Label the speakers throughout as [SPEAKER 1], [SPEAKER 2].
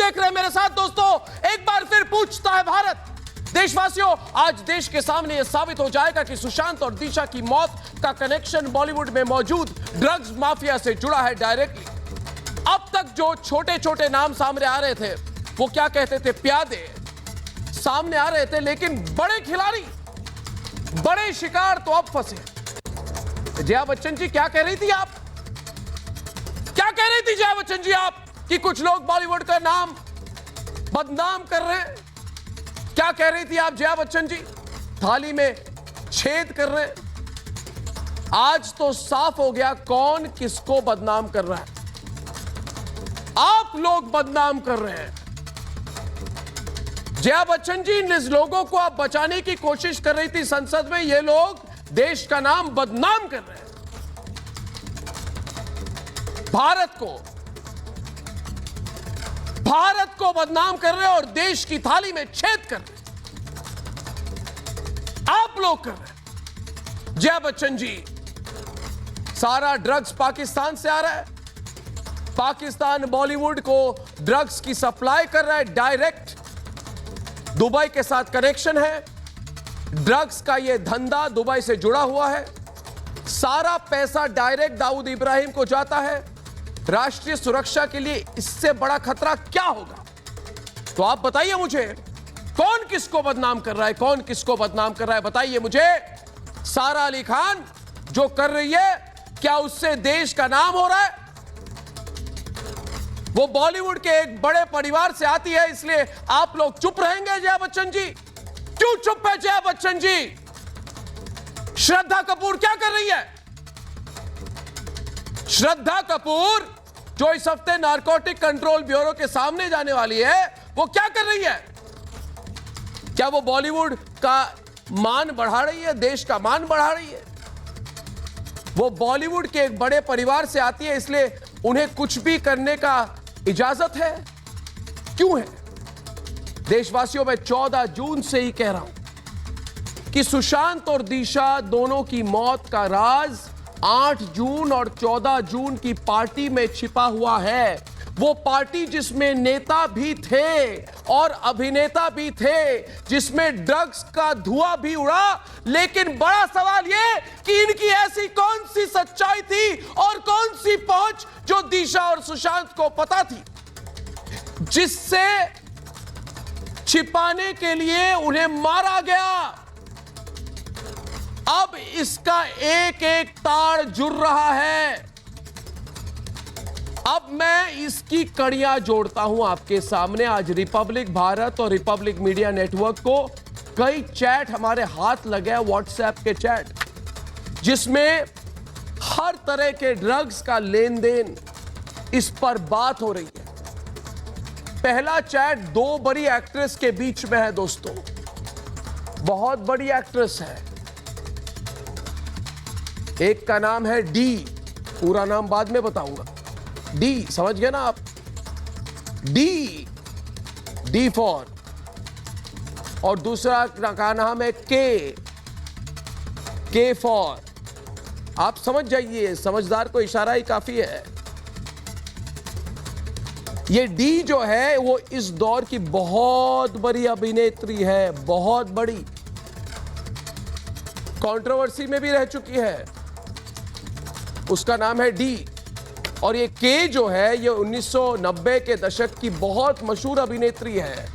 [SPEAKER 1] देख रहे हैं मेरे साथ दोस्तों, एक बार फिर पूछता है भारत। देशवासियों, आज देश के सामने यह साबित हो जाएगा कि सुशांत और दिशा की मौत का कनेक्शन बॉलीवुड में मौजूद ड्रग्स माफिया से जुड़ा है डायरेक्टली। अब तक जो छोटे छोटे नाम सामने आ रहे थे, वो क्या कहते थे, प्यादे सामने आ रहे थे, लेकिन बड़े खिलाड़ी, बड़े शिकार तो अब फंसे। जया बच्चन जी, क्या कह रही थी आप? क्या कह रही थी जया बच्चन जी आप कि कुछ लोग बॉलीवुड का नाम बदनाम कर रहे हैं? क्या कह रही थी आप जया बच्चन जी? थाली में छेद कर रहे हैं। आज तो साफ हो गया कौन किसको बदनाम कर रहा है। आप लोग बदनाम कर रहे हैं। जया बच्चन जी, इन लोगों को आप बचाने की कोशिश कर रही थी संसद में, ये लोग देश का नाम बदनाम कर रहे हैं। भारत को बदनाम कर रहे हैं और देश की थाली में छेद कर रहे हैं। आप लोग कर रहे हैं। जया बच्चन जी, सारा ड्रग्स पाकिस्तान से आ रहा है। पाकिस्तान बॉलीवुड को ड्रग्स की सप्लाई कर रहा है डायरेक्ट। दुबई के साथ कनेक्शन है। ड्रग्स का यह धंधा दुबई से जुड़ा हुआ है। सारा पैसा डायरेक्ट दाऊद इब्राहिम को जाता है। राष्ट्रीय सुरक्षा के लिए इससे बड़ा खतरा क्या होगा? तो आप बताइए मुझे, कौन किसको बदनाम कर रहा है? कौन किसको बदनाम कर रहा है, बताइए मुझे। सारा अली खान जो कर रही है, क्या उससे देश का नाम हो रहा है? वो बॉलीवुड के एक बड़े परिवार से आती है, इसलिए आप लोग चुप रहेंगे? जया बच्चन जी, क्यों चुप है जया बच्चन जी? श्रद्धा कपूर क्या कर रही है? श्रद्धा कपूर जो इस हफ्ते नारकोटिक कंट्रोल ब्यूरो के सामने जाने वाली है, वो क्या कर रही है? क्या वो बॉलीवुड का मान बढ़ा रही है, देश का मान बढ़ा रही है? वो बॉलीवुड के एक बड़े परिवार से आती है, इसलिए उन्हें कुछ भी करने का इजाजत है? क्यों है? देशवासियों, मैं 14 जून से ही कह रहा हूं कि सुशांत और दिशा दोनों की मौत का राज 8 जून और 14 जून की पार्टी में छिपा हुआ है। वो पार्टी जिसमें नेता भी थे और अभिनेता भी थे, जिसमें ड्रग्स का धुआं भी उड़ा। लेकिन बड़ा सवाल यह कि इनकी ऐसी कौन सी सच्चाई थी और कौन सी पहुंच जो दिशा और सुशांत को पता थी, जिससे छिपाने के लिए उन्हें मारा गया। अब इसका एक एक तार जुड़ रहा है। अब मैं इसकी कड़ियां जोड़ता हूं आपके सामने। आज रिपब्लिक भारत और रिपब्लिक मीडिया नेटवर्क को कई चैट हमारे हाथ लगे हैं, व्हाट्सएप के चैट, जिसमें हर तरह के ड्रग्स का लेन देन, इस पर बात हो रही है। पहला चैट दो बड़ी एक्ट्रेस के बीच में है दोस्तों, बहुत बड़ी एक्ट्रेस है। एक का नाम है डी, पूरा नाम बाद में बताऊंगा। डी, समझ गए ना आप? D for. और दूसरा का नाम है के फॉर। आप समझ जाइए, समझदार को इशारा ही काफी है। ये डी जो है वो इस दौर की बहुत बड़ी अभिनेत्री है, बहुत बड़ी, कंट्रोवर्सी में भी रह चुकी है। उसका नाम है डी। और ये के जो है, ये 1990 के दशक की बहुत मशहूर अभिनेत्री है।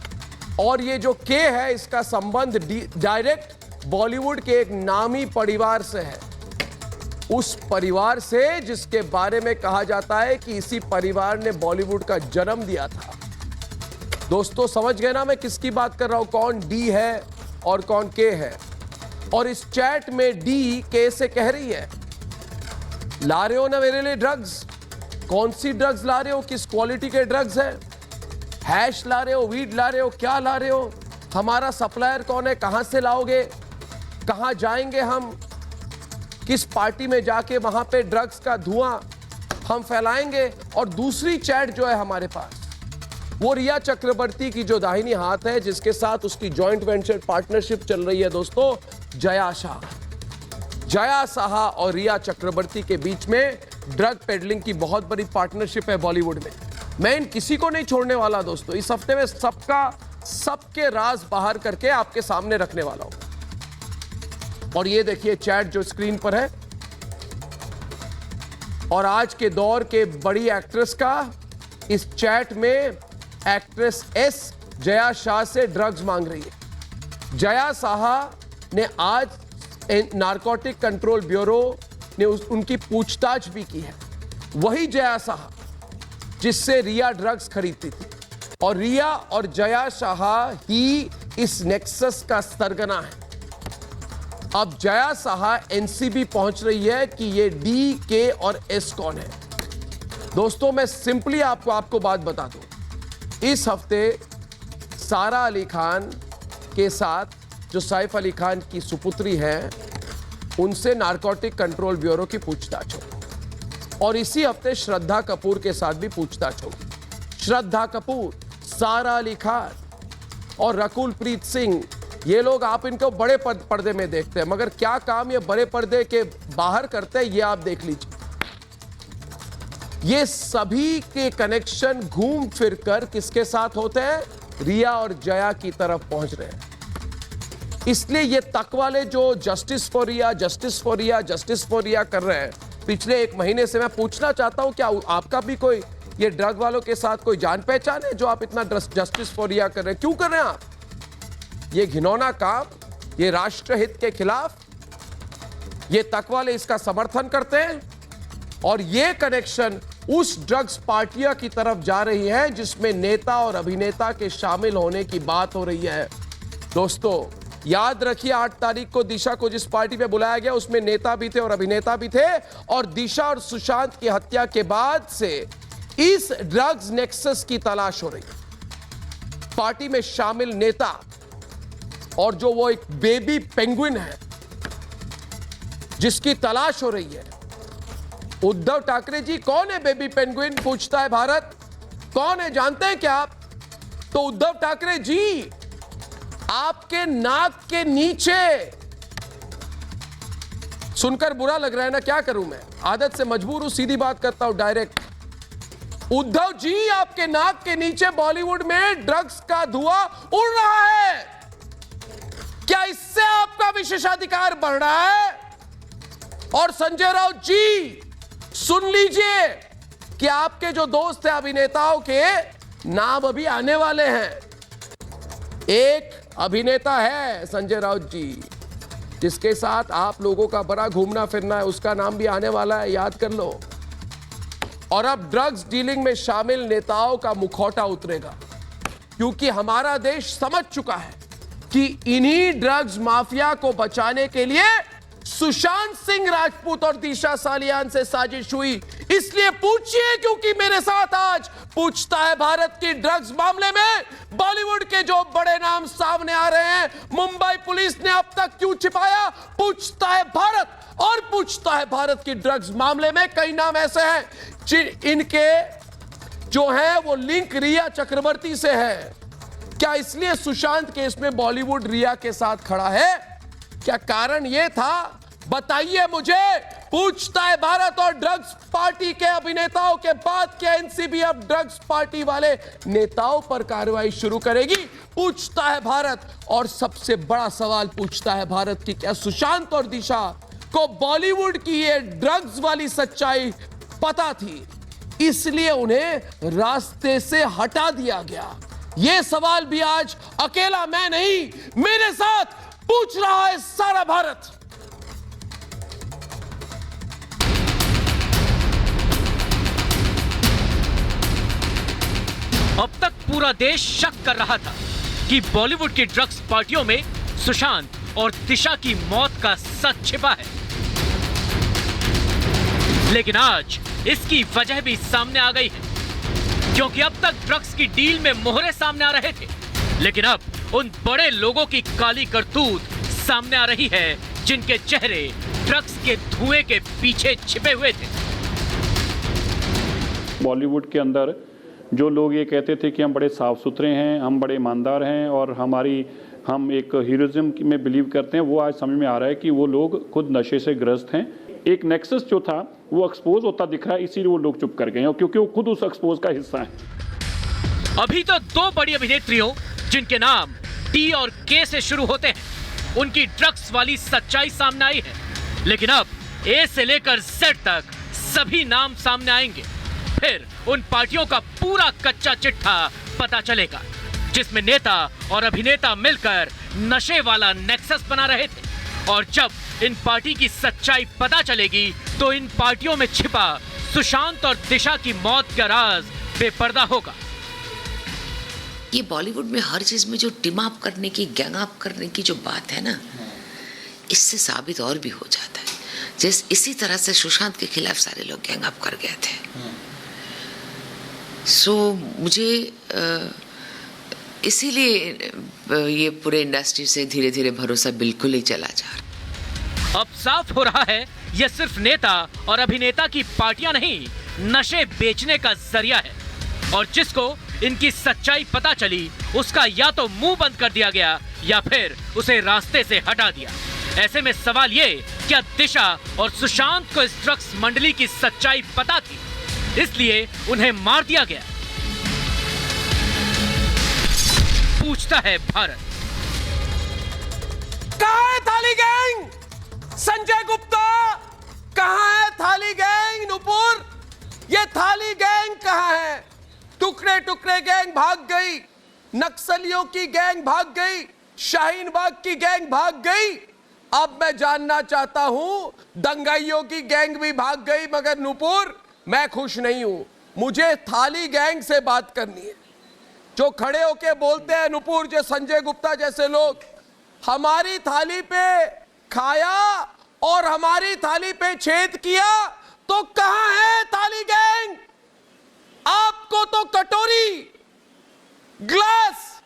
[SPEAKER 1] और ये जो के है, इसका संबंध डायरेक्ट बॉलीवुड के एक नामी परिवार से है। उस परिवार से जिसके बारे में कहा जाता है कि इसी परिवार ने बॉलीवुड का जन्म दिया था। दोस्तों, समझ गए ना मैं किसकी बात कर रहा हूं? कौन डी है और कौन के है? और इस चैट में डी के से कह रही है, ला रहे हो ना मेरे लिए ड्रग्स? कौन सी ड्रग्स ला रहे हो? किस क्वालिटी के ड्रग्स है? हैश ला रहे हो, वीड ला रहे हो, क्या ला रहे हो? हमारा सप्लायर कौन है? कहां से लाओगे? कहां जाएंगे हम? किस पार्टी में जाके वहां पे ड्रग्स का धुआं हम फैलाएंगे? और दूसरी चैट जो है हमारे पास, वो रिया चक्रवर्ती की जो दाहिनी हाथ है, जिसके साथ उसकी जॉइंट वेंचर पार्टनरशिप चल रही है दोस्तों, जया साहा और रिया चक्रवर्ती के बीच में ड्रग पेडलिंग की बहुत बड़ी पार्टनरशिप है बॉलीवुड में। मैं इन किसी को नहीं छोड़ने वाला दोस्तों। इस हफ्ते में सबके राज बाहर करके आपके सामने रखने वाला हूं। और ये देखिए चैट जो स्क्रीन पर है, और आज के दौर के बड़ी एक्ट्रेस का इस चैट में एक्ट्रेस एस जया शाह से ड्रग्स मांग रही है। जया शाह ने आज नारकोटिक कंट्रोल ब्यूरो ने उनकी पूछताछ भी की है। वही जया शाह जिससे रिया ड्रग्स खरीदती थी, और रिया और जया शाह ही इस नेक्सस का सरगना है। अब जया शाह एनसीबी पहुंच रही है कि ये डी, के और एस कौन है। दोस्तों मैं सिंपली आपको बात बता दूं, इस हफ्ते सारा अली खान के साथ जो सैफ अली खान की सुपुत्री है, उनसे नारकोटिक कंट्रोल ब्यूरो की पूछताछ होगी। और इसी हफ्ते श्रद्धा कपूर के साथ भी पूछताछ होगी। श्रद्धा कपूर, सारा अली खान और रकुल प्रीत सिंह, ये लोग आप इनको बड़े पर्दे में देखते हैं, मगर क्या काम ये बड़े पर्दे के बाहर करते हैं ये आप देख लीजिए। ये सभी के कनेक्शन घूम फिर कर किसके साथ होते हैं? रिया और जया की तरफ पहुंच रहे हैं। इसलिए ये तक वाले जो justice for Rhea, justice for Rhea, justice for Rhea कर रहे हैं पिछले 1 महीने से, मैं पूछना चाहता हूं क्या आपका भी कोई ये ड्रग वालों के साथ कोई जान पहचान है जो आप इतना जस्टिस फॉर रिया कर रहे हैं? क्यों कर रहे हैं आप ये घिनौना काम? ये राष्ट्रहित के खिलाफ ये तक वाले इसका समर्थन करते हैं, और ये कनेक्शन उस ड्रग्स पार्टियां की तरफ जा रही है जिसमें नेता और अभिनेता के शामिल होने की बात हो रही है। दोस्तों याद रखिए 8 तारीख को दिशा को जिस पार्टी में बुलाया गया उसमें नेता भी थे और अभिनेता भी थे, और दिशा और सुशांत की हत्या के बाद से इस ड्रग्स नेक्सस की तलाश हो रही है। पार्टी में शामिल नेता और जो वो एक बेबी पेंगुइन है जिसकी तलाश हो रही है। उद्धव ठाकरे जी कौन है बेबी पेंगुइन, पूछता है भारत। कौन है जानते हैं क्या आप? तो उद्धव ठाकरे जी आपके नाक के नीचे, सुनकर बुरा लग रहा है ना, क्या करूं मैं, आदत से मजबूर हूं, सीधी बात करता हूं डायरेक्ट। उद्धव जी आपके नाक के नीचे बॉलीवुड में ड्रग्स का धुआं उड़ रहा है। क्या इससे आपका विशेषाधिकार बढ़ रहा है? और संजय राउत जी सुन लीजिए कि आपके जो दोस्त हैं अभिनेताओं के नाम अभी आने वाले हैं। एक अभिनेता है संजय राउत जी जिसके साथ आप लोगों का बड़ा घूमना फिरना है, उसका नाम भी आने वाला है, याद कर लो। और अब ड्रग्स डीलिंग में शामिल नेताओं का मुखौटा उतरेगा, क्योंकि हमारा देश समझ चुका है कि इन्हीं ड्रग्स माफिया को बचाने के लिए सुशांत सिंह राजपूत और दिशा सालियान से साजिश हुई। इसलिए पूछिए, क्योंकि मेरे साथ आज पूछता है भारत की ड्रग्स मामले में बॉलीवुड के जो बड़े नाम सामने आ रहे हैं। मुंबई पुलिस ने अब तक क्यों छिपाया? पूछता है भारत। और पूछता है भारत की ड्रग्स मामले में कई नाम ऐसे हैं इनके जो है वो लिंक रिया चक्रवर्ती से है। क्या इसलिए सुशांत केस में बॉलीवुड रिया के साथ खड़ा है? क्या कारण यह था? बताइए मुझे। पूछता है भारत। और ड्रग्स पार्टी के अभिनेताओं के बाद क्या एनसीबी अब ड्रग्स पार्टी वाले नेताओं पर कार्रवाई शुरू करेगी? पूछता है भारत। और सबसे बड़ा सवाल पूछता है भारत कि क्या सुशांत और दिशा को बॉलीवुड की ये ड्रग्स वाली सच्चाई पता थी, इसलिए उन्हें रास्ते से हटा दिया गया? यह सवाल भी आज अकेला मैं नहीं, मेरे साथ पूछ रहा है सारा भारत।
[SPEAKER 2] अब तक पूरा देश शक कर रहा था कि बॉलीवुड की ड्रग्स पार्टियों में सुशांत और दिशा की मौत का सच छिपा है, लेकिन आज इसकी वजह भी सामने आ गई है। क्योंकि अब तक ड्रग्स की डील में मोहरे सामने आ रहे थे, लेकिन अब उन बड़े लोगों की काली करतूत सामने आ रही है जिनके चेहरे ड्रग्स के धुएं के पीछे छिपे हुए थे।
[SPEAKER 3] बॉलीवुड के अंदर जो लोग ये कहते थे कि हम बड़े साफ सुथरे हैं, हम बड़े ईमानदार हैं और हम एक हीरोइज्म में बिलीव करते हैं, वो आज समझ में आ रहा है कि वो लोग खुद नशे से ग्रस्त हैं। एक नेक्सस जो था वो एक्सपोज होता दिख रहा है, इसीलिए वो लोग चुप कर गए हैं, क्योंकि वो खुद उस एक्सपोज का हिस्सा है।
[SPEAKER 2] अभी तो दो बड़ी अभिनेत्रियों जिनके नाम टी और के से शुरू होते हैं, उनकी ड्रग्स वाली सच्चाई सामने आई है, लेकिन अब ए से लेकर जेड तक सभी नाम सामने आएंगे। फिर उन पार्टियों का पूरा कच्चा चिट्ठा पता चलेगा, जिसमें नेता और अभिनेता मिलकर नशे वाला नेक्सस बना रहे थे। और जब इन पार्टी की सच्चाई पता चलेगी तो इन पार्टियों में छिपा सुशांत और दिशा की मौत का राज बेपर्दा होगा।
[SPEAKER 4] ये बॉलीवुड में हर चीज में जो टीम अप करने की, गैंग अप करने की जो बात है ना, इससे साबित और भी हो जाता है। जैसे इसी तरह से सुशांत के खिलाफ सारे लोग गैंग अप कर गए थे। सो मुझे इसीलिए ये पूरे इंडस्ट्री से धीरे धीरे भरोसा बिल्कुल ही चला जा रहा।
[SPEAKER 2] अब साफ हो रहा है यह सिर्फ नेता और अभिनेता की पार्टियां नहीं, नशे बेचने का जरिया है। और जिसको इनकी सच्चाई पता चली उसका या तो मुंह बंद कर दिया गया या फिर उसे रास्ते से हटा दिया। ऐसे में सवाल ये, क्या दिशा और सुशांत को इस ड्रग्स मंडली की सच्चाई पता थी, इसलिए उन्हें मार दिया गया? पूछता है भारत।
[SPEAKER 1] कहां है थाली गैंग? संजय गुप्ता, कहां है थाली गैंग? नुपुर, ये थाली गैंग कहां है? टुकड़े टुकड़े गैंग भाग गई, नक्सलियों की गैंग भाग गई, शाहीन बाग की गैंग भाग गई। अब मैं जानना चाहता हूं, दंगाइयों की गैंग भी भाग गई, मगर नुपुर मैं खुश नहीं हूं। मुझे थाली गैंग से बात करनी है, जो खड़े होके बोलते हैं नुपुर, जो संजय गुप्ता जैसे लोग, हमारी थाली पे खाया और हमारी थाली पे छेद किया, तो कहां है थाली गैंग? आपको तो कटोरी, ग्लास,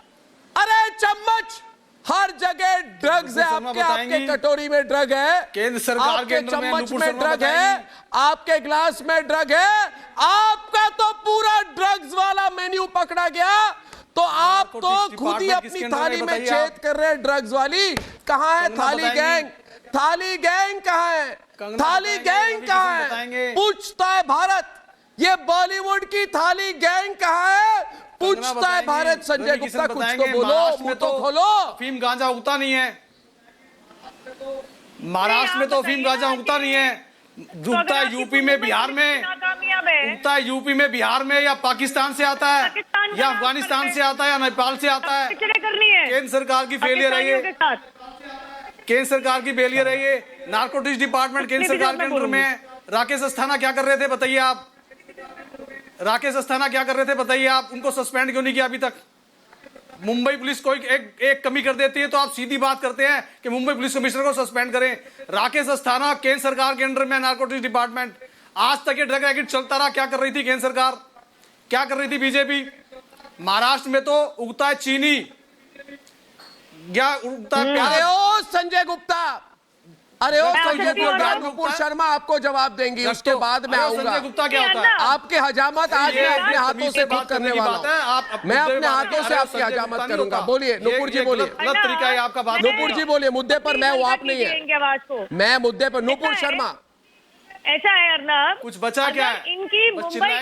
[SPEAKER 1] अरे चम्मच, हर जगह ड्रग्स है। आपके कटोरी में ड्रग है,
[SPEAKER 5] केंद्र सरकार के
[SPEAKER 1] आपके चम्मच में ड्रग है, आपके ग्लास में ड्रग है। आपका तो पूरा ड्रग्स वाला मेन्यू पकड़ा गया, तो आप तो खुद ही अपनी थाली में छेद कर रहे हैं ड्रग्स वाली। कहां है थाली गैंग? थाली गैंग कहां है? थाली गैंग कहां है? पूछता है भारत। ये बॉलीवुड की थाली गैंग कहां है? पूछता है भारत। संजय गुप्ता, कुछ तो बोलो, मुंह तो खोलो।
[SPEAKER 5] अफीम गांजा उगता नहीं है महाराष्ट्र में, तो अफीम गांजा उगता नहीं है। उगता है यूपी में, बिहार में, उगता है यूपी में, बिहार में, या पाकिस्तान से आता है, या अफगानिस्तान से आता है, या नेपाल से आता है। केंद्र सरकार की फेलियर है ये, केंद्र सरकार की फेलियर है ये। नारकोटिक्स डिपार्टमेंट केंद्र सरकार के अंडर में है। राकेश अस्थाना क्या कर रहे थे बताइए आप? राकेश अस्थाना क्या कर रहे थे बताइए आप? उनको सस्पेंड क्यों नहीं किया अभी तक? मुंबई पुलिस कोई एक कमी कर देती है तो आप सीधी बात करते हैं कि मुंबई पुलिस कमिश्नर को सस्पेंड करें। राकेश अस्थाना केंद्र सरकार के अंडर में, नारकोटिक्स डिपार्टमेंट। आज तक ये ड्रग रैकेट चलता रहा। क्या कर रही थी केंद्र सरकार? क्या कर रही थी बीजेपी? महाराष्ट्र में तो उगता है चीनी, क्या उगता है प्याज।
[SPEAKER 1] अरे ओ संजय गुप्ता, अरे ओ संजय गुप्ता, नुपुर शर्मा आपको जवाब देंगी, उसके बाद मैं आऊंगा।
[SPEAKER 5] संजय गुप्ता क्या होता है?
[SPEAKER 1] आपके हजामत आज मैं अपने हाथों से खुद करने वाला हूं। मैं अपने हाथों से आपकी हजामत करूंगा। बोलिए नुपुर जी, बोलिए।
[SPEAKER 5] गलत तरीका है आपका बात।
[SPEAKER 1] नुपुर जी बोलिए, मुद्दे पर मैं हूं, आप नहीं है। मैं मुद्दे पर। नुपुर शर्मा,
[SPEAKER 6] ऐसा है अर्नब,
[SPEAKER 5] कुछ बचा क्या है?
[SPEAKER 6] इनकी Mumbai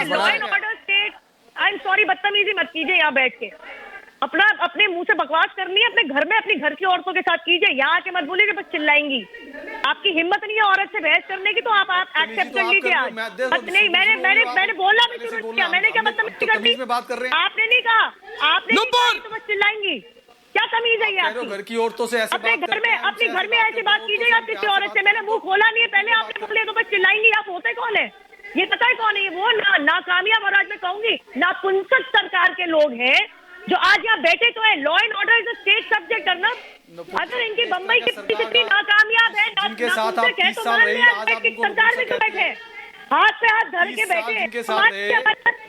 [SPEAKER 6] law and order state, I am sorry, बदतमीजी मत कीजिए यहाँ बैठ के। अपने मुंह से बकवास करनी है, अपने घर में अपनी घर की औरतों के साथ कीजिए। यहाँ के मत बोलिए कि बस चिल्लाएंगी। आपकी हिम्मत नहीं है औरत से बहस करने की, तो आप एक्सेप्ट कर लीजिए आज। नहीं, मैंने बोला भी शुरू किया। मैंने क्या बदतमीजी कर दी? आपने नहीं कहा, आपने तो बस चिल्लाएंगी। क्या तमीज है ये आपकी?
[SPEAKER 5] घर की औरतों से ऐसे
[SPEAKER 6] अपने घर में ऐसी बात कीजिए आप किसी औरत से। मैंने मुंह खोला नहीं है, पहले आपने बोले तो बस चिल्लाएंगी। आप होते कौन है ये पता है कौन है? वो नाकामयाब, और आज मैं कहूंगी नापुंसक सरकार के लोग हैं जो आज यहाँ बैठे तो है। Law and order is state subject करना। अगर इनकी बम्बई की इतनी नाकामयाब है,
[SPEAKER 5] जिनके साथ आप 30 साल रहे, आज आप उनको
[SPEAKER 6] सरकार में बैठे हाथ पे हाथ धर के बैठे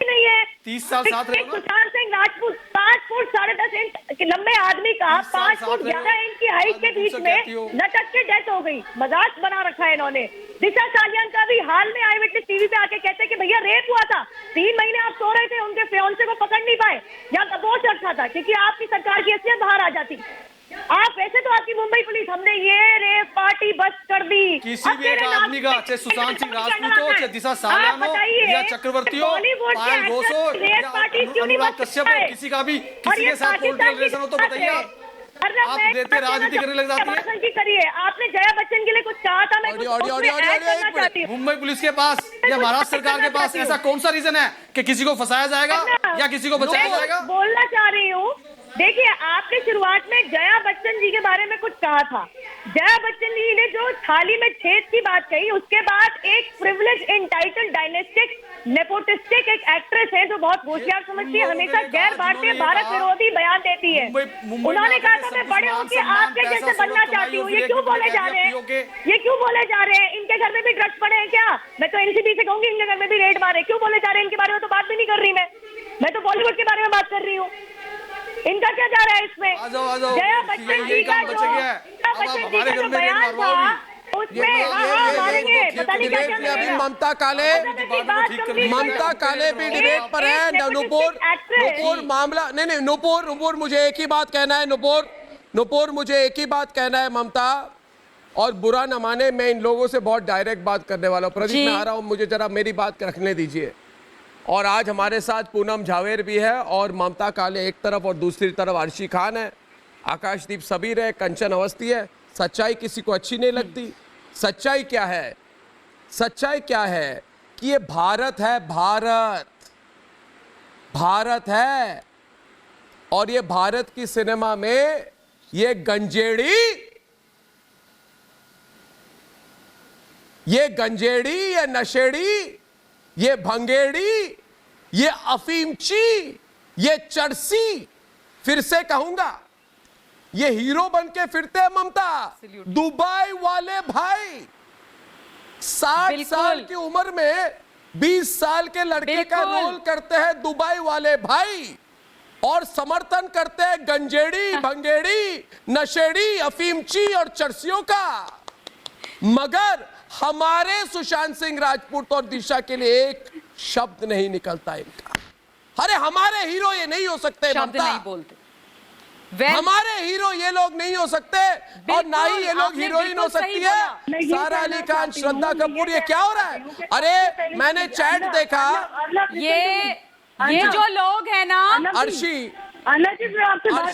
[SPEAKER 6] नहीं है।
[SPEAKER 5] 30 साल साथ रहे।
[SPEAKER 6] सुशांत सिंह राजपूत 5 फुट 10.5 इंच लंबे आदमी का 5 फुट 11 इंच की हाइट के बीच में लटक के डेथ हो गई। मजाक बना रखा है इन्होंने। दिशा सालियान का भी हाल में आई विटनेस टीवी पे आके कहते हैं कि भैया रेप हुआ था, 3 महीने आप सो रहे थे, उनके फियांसे को पकड़ नहीं पाए, यहाँ दबोच रखा था, क्योंकि आपकी सरकार की हैसियत बाहर आ जाती। आप वैसे तो आपकी मुंबई पुलिस हमने ये रेप पार्टी बस कर दी।
[SPEAKER 5] किसी भी एक आदमी का, चाहे सुशांत सिंह राजपूत हो, चाहे दिशा सालियान हो, या चक्रवर्ती हो, पायल घोष हो, या अनुराग कश्यप हो, किसी का भी किसी के साथ पॉलिटिकल रिलेशन हो तो बताइए आप देते राजनीति करने लग जाती है।
[SPEAKER 6] करिए, आपने जया बच्चन के लिए कुछ कहा था, मैं कुछ उसमें ऐड करना चाहती हूँ।
[SPEAKER 5] मुंबई पुलिस के पास या महाराष्ट्र सरकार के पास ऐसा कौन सा रीजन है कि किसी को फंसाया जाएगा या किसी को बचाया जाएगा?
[SPEAKER 6] बोलना चाह रही हूँ, देखिए आपने शुरुआत में जया बच्चन जी के बारे में कुछ कहा था। जया बच्चन जी ने जो थाली में छेद की बात कही, उसके बाद एक प्रिविलेज एंटाइटल्ड डायनेस्टिक नेपोटिस्टिक एक एक्ट्रेस है जो बहुत होशियार समझती है, हमेशा गैर भारतीय भारत विरोधी बयान देती है। उन्होंने कहा था मैं बड़े होकर आपके जैसे बनना चाहती हूँ। ये क्यों बोले जा रहे हैं? ये क्यों बोले जा रहे हैं? इनके घर में भी ड्रग्स पड़े हैं क्या? मैं तो एनसीबी से कहूंगी इनके घर में भी रेड मारे। क्यों बोले जा रहे हैं? इनके बारे में तो बात भी नहीं कर रही मैं तो बॉलीवुड के बारे में बात कर रही हूँ। इनका क्या जा रहा है इसमें? जया बच्चन जी का जो बयान था उसमें
[SPEAKER 1] अभी ममता काले भी डिबेट पर है। नुपुर मामला नहीं नुपुर मुझे एक ही बात कहना है। नुपुर मुझे एक ही बात कहना है ममता, और बुरा न माने, मैं इन लोगों से बहुत डायरेक्ट बात करने वाला हूँ। प्रदीप मैं आ रहा हूँ, मुझे जरा मेरी बात रखने दीजिए। और आज हमारे साथ पूनम झावेर भी है और ममता काले एक तरफ और दूसरी तरफ अर्शी खान है, आकाशदीप सबीर है, कंचन अवस्थी है। सच्चाई किसी को अच्छी नहीं लगती। सच्चाई क्या है? सच्चाई क्या है कि ये भारत है, भारत है, और ये भारत की सिनेमा में ये गंजेड़ी, ये नशेड़ी, ये भंगेड़ी, ये अफीमची, ये चरसी, फिर से कहूंगा, ये हीरो बन के फिरते हैं ममता। दुबई वाले भाई 60 साल की उम्र में 20 साल के लड़के का रोल करते हैं दुबई वाले भाई, और समर्थन करते हैं गंजेड़ी, भंगेड़ी, नशेड़ी, अफीमची और चरसियों का। मगर हमारे सुशांत सिंह राजपूत और दिशा के लिए एक शब्द नहीं निकलता इनका। अरे हमारे हीरो ये नहीं हो सकते,
[SPEAKER 7] शब्द नहीं बोलते।
[SPEAKER 1] हमारे हीरो ये लोग नहीं हो सकते, और ना ही ये लोग हीरोइन हो सकती है। सारा अली खान, श्रद्धा कपूर, ये क्या हो रहा है? अरे मैंने चैट देखा,
[SPEAKER 7] ये जो लोग हैं ना
[SPEAKER 1] अर्शी,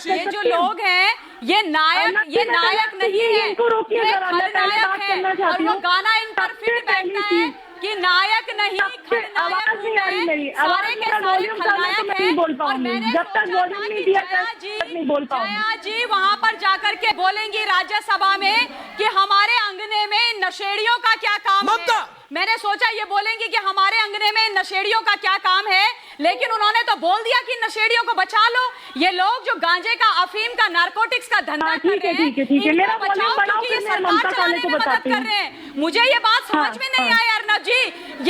[SPEAKER 7] ये जो लोग हैं ये नायक नहीं है, ये खलनायक है। और वो गाना इन पर फिट बैठता है कि नायक नहीं खलनायक है, सारे के सारे खलनायक हैं। और मैंने जया जी वहां पर जाकर के बोलेंगी राज्यसभा में कि हमारे अंगने में नशेड़ियों का क्या काम है। मैंने सोचा ये बोलेंगी कि हमारे अंगने में नशेड़ियों का क्या काम है, लेकिन उन्होंने तो बोल दिया कि नशेड़ियों को बचा लो। ये लोग जो गांजे का, अफीम का, नारकोटिक्स का धंधा कर रहे हैं, इनको बचाओ क्योंकि ये सरकार चलाने में मदद कर रहे हैं। मुझे ये बात समझ में नहीं आई अर्नब जी,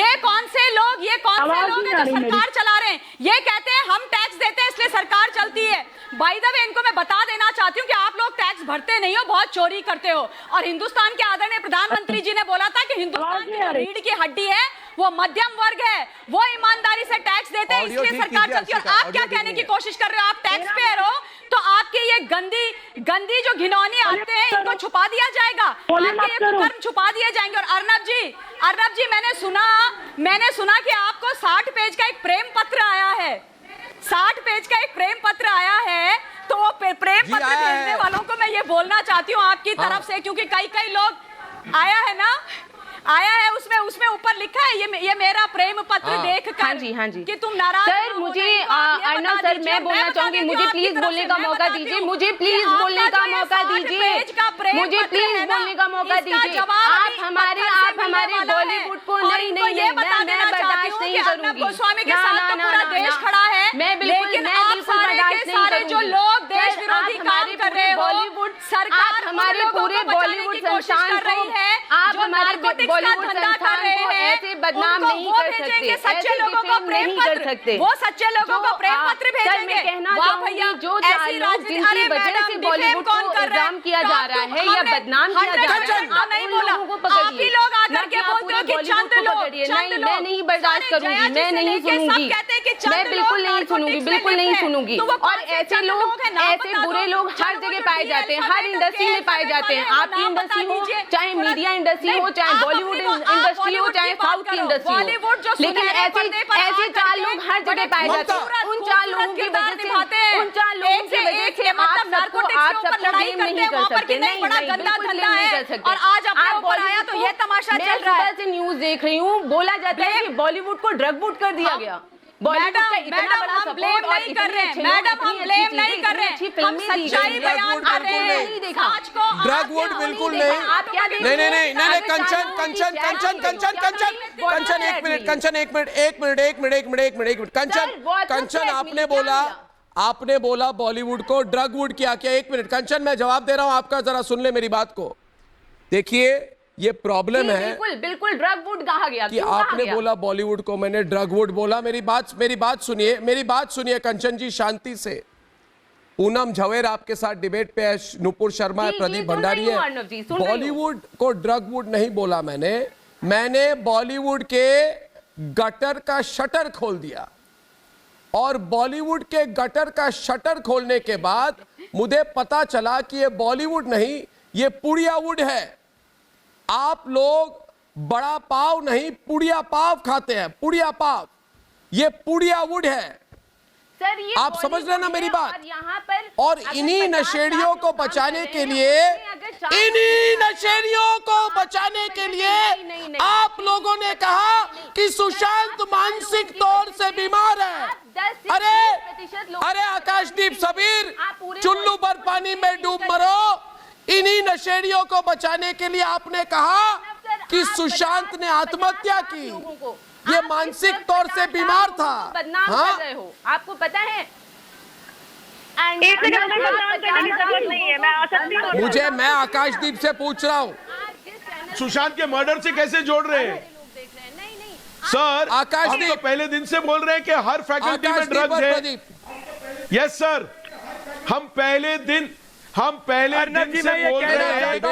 [SPEAKER 7] ये कौन से लोग हैं जो सरकार चला रहे हैं? ये कहते हैं हम टैक्स देते हैं इसलिए सरकार चलती है। बाय द वे इनको मैं बता देना चाहती हूँ कि आप लोग टैक्स भरते नहीं हो, बहुत चोरी करते हो। और हिंदुस्तान के आदरणीय प्रधानमंत्री जी ने बोला था कि हिंदुस्तान की रीढ़ की हड्डी है वो मध्यम वर्ग है, वो ईमानदारी से टैक्स देते हैं इसलिए सरकार चलती है। और आप क्या कहने की कोशिश कर रहे हो? आप टैक्स पेयर हो तो आपके ये गंदी जो घिनौनी आते हैं इनको छुपा दिया जाएगा, आपके ये कुकर्म छुपा दिए जाएंगे। और अर्नब जी मैंने सुना कि आपको 60 पेज का एक प्रेम पत्र आया है, 60 पेज का एक प्रेम पत्र आया है। तो वो प्रेम पत्र भेजने वालों को मैं ये बोलना चाहती हूँ आपकी तरफ से, क्योंकि कई लोग आया है उसमें ऊपर लिखा है ये मेरा प्रेम पत्र देखकर
[SPEAKER 8] हाँ जी
[SPEAKER 7] कि तुम नाराज
[SPEAKER 8] सर। मुझे अर्नब सर मैं बोलना चाहूंगी, मुझे प्लीज बोलने का मौका दीजिए, मुझे प्लीज बोलने का मौका दीजिए, मुझे प्लीज बोलने का मौका दीजिए। आप हमारे बॉलीवुड को नहीं मैं बर्दाश्त नहीं करूंगी।
[SPEAKER 7] गोस्वामी के साथ तो पूरा देश खड़ा है,
[SPEAKER 8] मैं बिल्कुल बर्दाश्त नहीं करूंगी।
[SPEAKER 7] जो लोग देश विरोधी काम कर रहे हैं,
[SPEAKER 8] बॉलीवुड
[SPEAKER 7] सरकार
[SPEAKER 8] हमारे पूरे बॉलीवुड संस्थान
[SPEAKER 7] कर रही है,
[SPEAKER 8] आप हमारे बॉलीवुड संस्थान को ऐसे बदनाम नहीं कर सकते,
[SPEAKER 7] सच्चे लोगों को प्रेम
[SPEAKER 8] नहीं कर सकते।
[SPEAKER 7] वो सच्चे लोगों को प्रेम पत्र भेजेंगे।
[SPEAKER 8] कहना चाहूंगी जो चार लोग जिनकी वजह से बॉलीवुड को इल्जाम किया जा रहा है या बदनाम किया जा रहा है, आप उन लोगों को पकड़िए, ना कि आप पूरे बॉलीवुड को पकड़िए। नहीं, मैं नहीं बर्दाश्त करूंगी, मैं नहीं सुनूंगी, मैं बिल्कुल नहीं सुनूंगी, बिल्कुल नहीं सुनूंगी। और ऐसे लोग, ऐसे बुरे लोग हर जगह पाए जाते हैं, हर इंडस्ट्री में पाए जाते हैं। आपकी इंडस्ट्री हो, चाहे मीडिया इंडस्ट्री हो, चाहे बॉलीवुड इंडस्ट्री हो, चाहे साउथ की इंडस्ट्री हो, लेकिन ऐसे चार लोग हर जगह पाए जाते हैं। उन चार लोगों की वजह से, उन चार लोगों की वजह से आप सबको ब्लेम नहीं कर सकते। नहीं, बिल्कुल ब्लेम नहीं कर सकते।
[SPEAKER 7] और आज आप बॉलीवुड तो ये तमाशा चल रहा है।
[SPEAKER 8] मैं से न्यूज देख रही हूँ, बोला जाता है कि बॉलीवुड को ड्रग वुड कर दिया गया।
[SPEAKER 7] मैडम, हम ब्लेम नहीं कर रहे हैं, मैडम हम ब्लेम नहीं कर रहे हैं, हम सच्चाई बयान कर रहे हैं। आज को
[SPEAKER 1] ड्रग वुड बिल्कुल नहीं,
[SPEAKER 8] आप क्या देख
[SPEAKER 1] नहीं नहीं नहीं नहीं, कंचन कंचन कंचन कंचन कंचन कंचन, एक मिनट कंचन, एक मिनट एक मिनट एक मिनट एक मिनट एक मिनट एक मिनट कंचन कंचन, आपने बोला बॉलीवुड को ड्रग वुड किया क्या? एक मिनट कंचन, मैं जवाब दे रहा हूं आपका, जरा सुन ले मेरी बात को। देखिए ये प्रॉब्लम है,
[SPEAKER 8] बिल्कुल बिल्कुल ड्रग वुड कहा गया
[SPEAKER 1] कि आपने बोला बॉलीवुड को, मैंने ड्रग वुड बोला। मेरी बात सुनिए, मेरी बात सुनिए कंचन जी, शांति से। पूनम झवेर आपके साथ डिबेट पे है, नुपुर शर्मा है, प्रदीप भंडारी है। बॉलीवुड को ड्रग वुड नहीं बोला मैंने बॉलीवुड के गटर का शटर खोल दिया, और बॉलीवुड के गटर का शटर खोलने के बाद मुझे पता चला कि ये बॉलीवुड नहीं, ये पुड़िया वुड है। आप लोग बड़ा पाव नहीं पुड़िया पाव खाते हैं, पुड़िया पाव, ये पुड़िया वुड है।
[SPEAKER 8] सर, ये
[SPEAKER 1] आप समझ रहे ना मेरी बात?
[SPEAKER 8] यहाँ पर
[SPEAKER 1] और इन्हीं नशेड़ियों को बचाने के लिए, इन्हीं नशेड़ियों को बचाने के लिए आप लोगों ने कहा कि सुशांत मानसिक तौर से बीमार है। अरे आकाशदीप सबीर, चुल्लू पर पानी में डूब मरो। इन्हीं नशेड़ियों को बचाने के लिए आपने कहा कि सुशांत ने आत्महत्या की, ये मानसिक तौर से बीमार था।
[SPEAKER 8] हाँ, आपको पता है?
[SPEAKER 1] मैं आकाशदीप से पूछ रहा हूँ,
[SPEAKER 9] सुशांत के मर्डर से कैसे जोड़ रहे हैं? सर, हम तो पहले दिन से बोल रहे हैं कि हर फैकल्टी में ड्रग्स है। यस सर, हम पहले दिन से बोल रहे हैं तो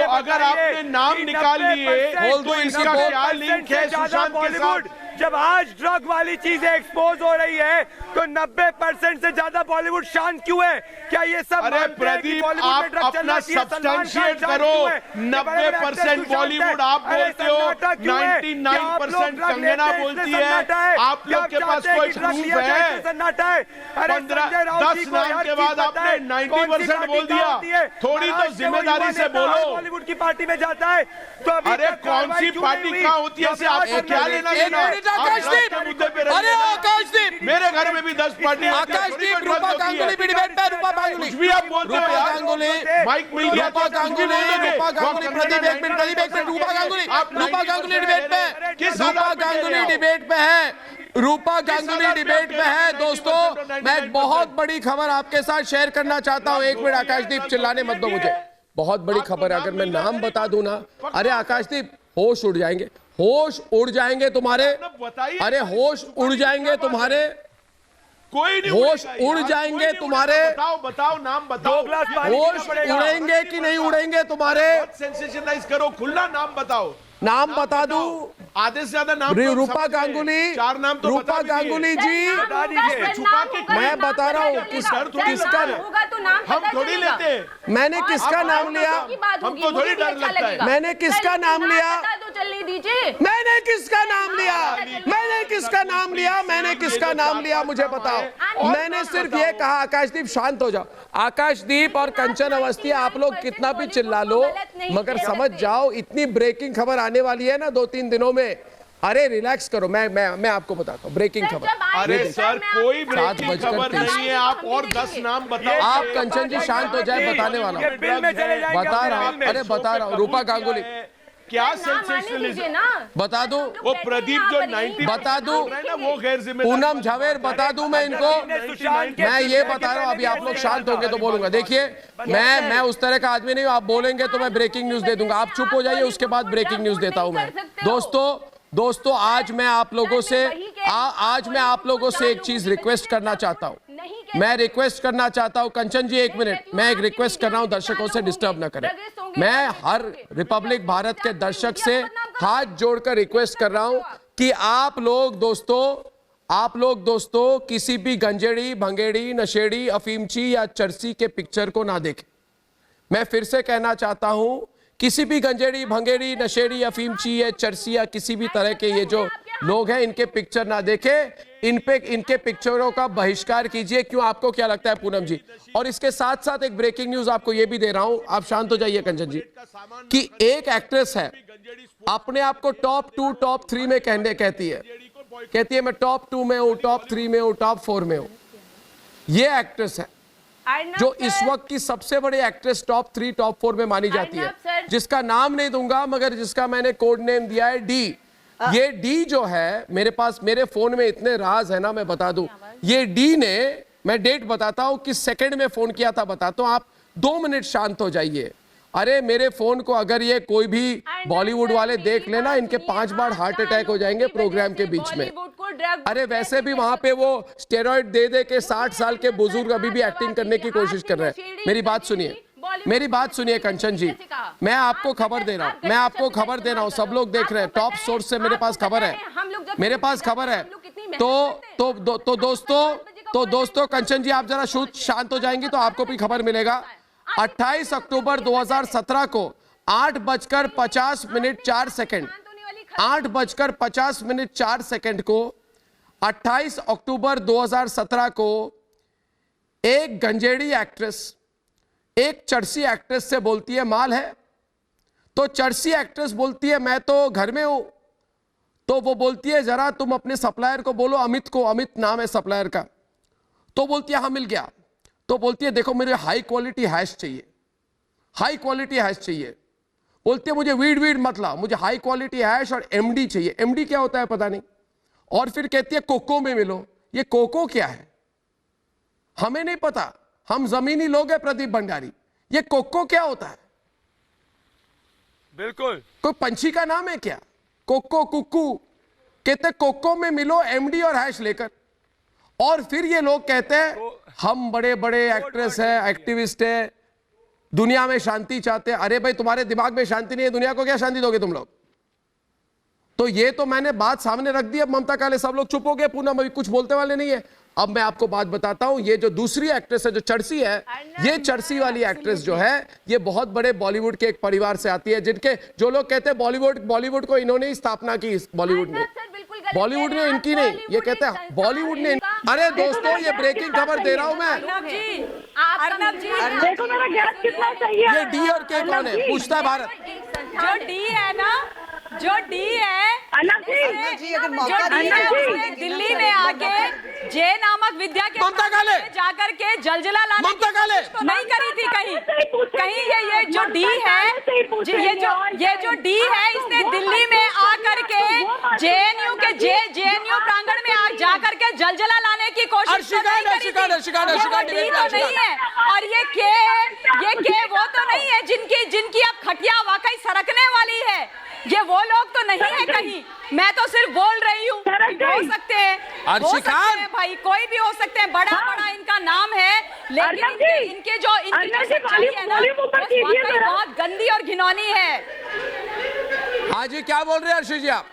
[SPEAKER 9] अगर आपने नाम निकाल लिए तो इसका क्या लिंक है सुशांत के साथ?
[SPEAKER 10] जब आज ड्रग वाली चीजें एक्सपोज हो रही है तो 90% से ज्यादा बॉलीवुड शांत क्यों है? क्या ये सब?
[SPEAKER 9] अरे प्रदीप, आप अपना सब्सटेंशिएट करो। 90% बॉलीवुड आप बोलते हो, 99% कंगना बोलती है। आप लोग के पास कोई प्रूफ है? 10 नाम के बाद आपने 90% बोल दिया। थोड़ी तो जिम्मेदारी से बोलो।
[SPEAKER 10] बॉलीवुड की पार्टी में जाता है तो
[SPEAKER 9] अरे कौन सी पार्टी कहाँ होती है, आपको क्या लेना देना?
[SPEAKER 1] अरे आकाशदीप,
[SPEAKER 9] मेरे घर में भी 10 पार्टी।
[SPEAKER 1] आकाशदीप, रूपा गांगुली भी डिबेट पे, रूपा गांगुली
[SPEAKER 9] कुछ भी आप बोलते हो यार।
[SPEAKER 1] गांगुली,
[SPEAKER 9] माइक मिल गया,
[SPEAKER 1] रूपा गांगुली, प्रदीप एक मिनट, रूपा गांगुली डिबेट पे, रूपा गांगुली डिबेट पे है, रूपा गांगुली डिबेट पे है। दोस्तों, मैं एक बहुत बड़ी खबर आपके साथ शेयर करना चाहता हूँ। एक मिनट आकाशदीप, चिल्लाने मत दो मुझे। बहुत बड़ी खबर है, अगर मैं नाम बता दूं ना, अरे आकाशदीप होश उड़ जाएंगे, होश उड़ जाएंगे तुम्हारे। अरे होश उड़ जाएंगे तुम्हारे,
[SPEAKER 9] कोई नहीं,
[SPEAKER 1] होश उड़ जाएंगे तुम्हारे।
[SPEAKER 9] बताओ नाम बताओ,
[SPEAKER 1] होश उड़ेंगे कि नहीं उड़ेंगे तुम्हारे?
[SPEAKER 9] सेंसेशनलाइज करो, खुला नाम बताओ।
[SPEAKER 1] नाम बता दूं?
[SPEAKER 9] आधे से ज्यादा नाम
[SPEAKER 1] रूपा गांगुली,
[SPEAKER 9] 4 नाम तो
[SPEAKER 1] रूपा गांगुली जी, मैं बता रहा हूँ किसका
[SPEAKER 9] हम थोड़ी लेते हैं।
[SPEAKER 1] मैंने किसका नाम लिया?
[SPEAKER 9] हमको थोड़ी डर लगता है।
[SPEAKER 1] मैंने किसका नाम लिया?
[SPEAKER 8] चलने दीजिए।
[SPEAKER 1] मैंने किसका नाम लिया? मैंने किसका नाम लिया? मैंने किसका नाम लिया? मुझे बताओ। मैंने सिर्फ ये कहा आकाशदीप शांत हो जाओ। आकाशदीप और कंचन अवस्थी, आप लोग कितना भी चिल्ला लो, मगर समझ जाओ इतनी ब्रेकिंग खबर आने वाली है ना 2-3 दिनों में। अरे रिलैक्स करो, मैं आपको बताता हूँ ब्रेकिंग खबर।
[SPEAKER 9] अरे सर, कोई ब्रेकिंग खबर नहीं है। आप और 10 नाम बताओ।
[SPEAKER 1] आप कंचन जी शांत हो जाए, बताने वाला हूँ, बता रहा हूँ। अरे बता रहा हूँ, रूपा गांगुली
[SPEAKER 9] क्या सेंसेशनलिज्म
[SPEAKER 1] बता दूं?
[SPEAKER 9] वो प्रदीप जो 90
[SPEAKER 1] बता दूं,
[SPEAKER 9] वो गैर जिम्मेदार।
[SPEAKER 1] पूनम झवेर बता दूं मैं इनको? मैं ये बता रहा हूं, अभी आप लोग शांत होंगे तो बोलूंगा। देखिए, मैं उस तरह का आदमी नहीं हूं, आप बोलेंगे तो मैं ब्रेकिंग न्यूज दे दूंगा। आप चुप हो जाइए, उसके बाद ब्रेकिंग न्यूज देता हूं मैं। दोस्तों, दोस्तों आज मैं आप लोगों से एक चीज रिक्वेस्ट करना चाहता हूं। मैं रिक्वेस्ट करना चाहता हूं कंचन जी, एक मिनट, मैं एक रिक्वेस्ट कर रहा हूं, दर्शकों से डिस्टर्ब ना करें। मैं हर रिपब्लिक भारत के दर्शक से हाथ जोड़कर रिक्वेस्ट कर रहा हूं कि आप लोग दोस्तों किसी भी गंजेड़ी, भंगेड़ी, नशेड़ी, अफीमची या चरसी के पिक्चर को ना देखें। मैं फिर से कहना चाहता हूं, किसी भी गंजेड़ी, भंगेड़ी, नशेड़ी, अफीमची या चरसी या किसी भी तरह के ये जो लोग हैं इनके पिक्चर ना देखें, इनके पिक्चरों का बहिष्कार कीजिए। क्यों, आपको क्या लगता है पूनम जी? और इसके साथ साथ एक ब्रेकिंग न्यूज आपको ये भी दे रहा हूं, आप शांत हो जाइए कंचन जी, कि एक एक्ट्रेस है अपने आप को टॉप 2, टॉप 3 में कहती है मैं टॉप 2 में हूं, टॉप 3 में हूं, टॉप 4 में हूं। ये एक्ट्रेस है जो इस वक्त की सबसे बड़ी एक्ट्रेस टॉप 3, टॉप 4 में मानी जाती है, जिसका नाम नहीं दूंगा मगर जिसका मैंने कोड नेम दिया है डी। ये डी जो है मेरे पास, मेरे फोन में इतने राज है ना, मैं बता दूं। ये डी ने, मैं डेट बताता हूं किस सेकंड में फोन किया था, बताता हूं, आप 2 मिनट शांत हो जाइए। अरे मेरे फोन को अगर ये कोई भी बॉलीवुड वाले देख लेना, इनके 5 बार हार्ट अटैक हो जाएंगे प्रोग्राम के बीच में। अरे वैसे भी वहां पे वो स्टेरॉइड दे के 60 साल के बुजुर्ग अभी भी एक्टिंग करने की कोशिश कर रहे हैं। मेरी बात सुनिए कंचन जी, मैं आपको खबर दे रहा हूं, सब लोग देख रहे हैं, टॉप सोर्स से मेरे पास खबर है, तो दोस्तों कंचन जी आप जरा शांत हो जाएंगी तो आपको भी खबर मिलेगा। 28 अक्टूबर 2017 को 8:50 को 28 अक्टूबर 2017 को एक गंजेड़ी एक्ट्रेस एक चरसी एक्ट्रेस से बोलती है माल है, तो चरसी एक्ट्रेस बोलती है मैं तो घर में हूं, तो वो बोलती है जरा तुम अपने सप्लायर को बोलो अमित को, अमित नाम है सप्लायर का, तो बोलती है हाँ मिल गया, तो बोलती है देखो मेरे हाई क्वालिटी हैश चाहिए, बोलती है मुझे वीड मत ला, मुझे हाई क्वालिटी हैश और एमडी चाहिए। एमडी क्या होता है पता नहीं, और फिर कहती है कोको में मिलो। ये कोको क्या है हमें नहीं पता, हम जमीनी लोग हैं प्रदीप भंडारी, ये कोको क्या होता है?
[SPEAKER 10] बिल्कुल
[SPEAKER 1] कोई पंछी का नाम है क्या? कोको, कुक्कू। कहते कोको में मिलो एमडी और हैश लेकर, और फिर ये लोग कहते हैं हम बड़े बड़े एक्ट्रेस हैं, एक्टिविस्ट हैं, दुनिया में शांति चाहते हैं। अरे भाई तुम्हारे दिमाग में शांति नहीं है, दुनिया को क्या शांति दोगे तुम लोग? तो ये तो मैंने बात सामने रख दी। अब ममता काले सब लोग चुप हो गए, पूनम अभी कुछ बोलते वाले नहीं है। अब मैं आपको बात बताता हूं, ये जो दूसरी एक्ट्रेस है जो चरसी है, ये चरसी वाली एक्ट्रेस जो है ये बहुत बड़े बॉलीवुड के एक परिवार से आती है, जिनके जो लोग कहते हैं बॉलीवुड को इन्होंने ही स्थापना की, बॉलीवुड ने इनकी नहीं, ये कहते हैं बॉलीवुड ने। अरे दोस्तों ये ब्रेकिंग खबर दे रहा हूं मैं।
[SPEAKER 6] देखो मेरा गैस कितना चाहिए।
[SPEAKER 1] ये डी और के कौन है पूछता है भारत?
[SPEAKER 7] जो डी है ना, जो डी है उसने दिल्ली में आके जे नामक विद्या के जाकर के जलजला लाने की कोशिश तो नहीं करी थी कहीं ये जो डी है, ये जो डी है, इसने दिल्ली में आकर के जेएनयू प्रांगण में जाकर के जलजला लाने की कोशिश तो नहीं करी थी। और ये के वो तो नहीं है जिनकी अब खटिया वाकई सरकने वाली है, ये वो लोग तो नहीं है कहीं। मैं तो सिर्फ बोल रही हूँ, हो सकते हैं भाई, कोई भी हो सकते हैं, बड़ा इनका नाम है, लेकिन इनकी जो सच्चाई है ना वाकई बहुत गंदी और घिनौनी है।
[SPEAKER 1] हाँ जी क्या बोल रहे हैं अर्शी जी आप?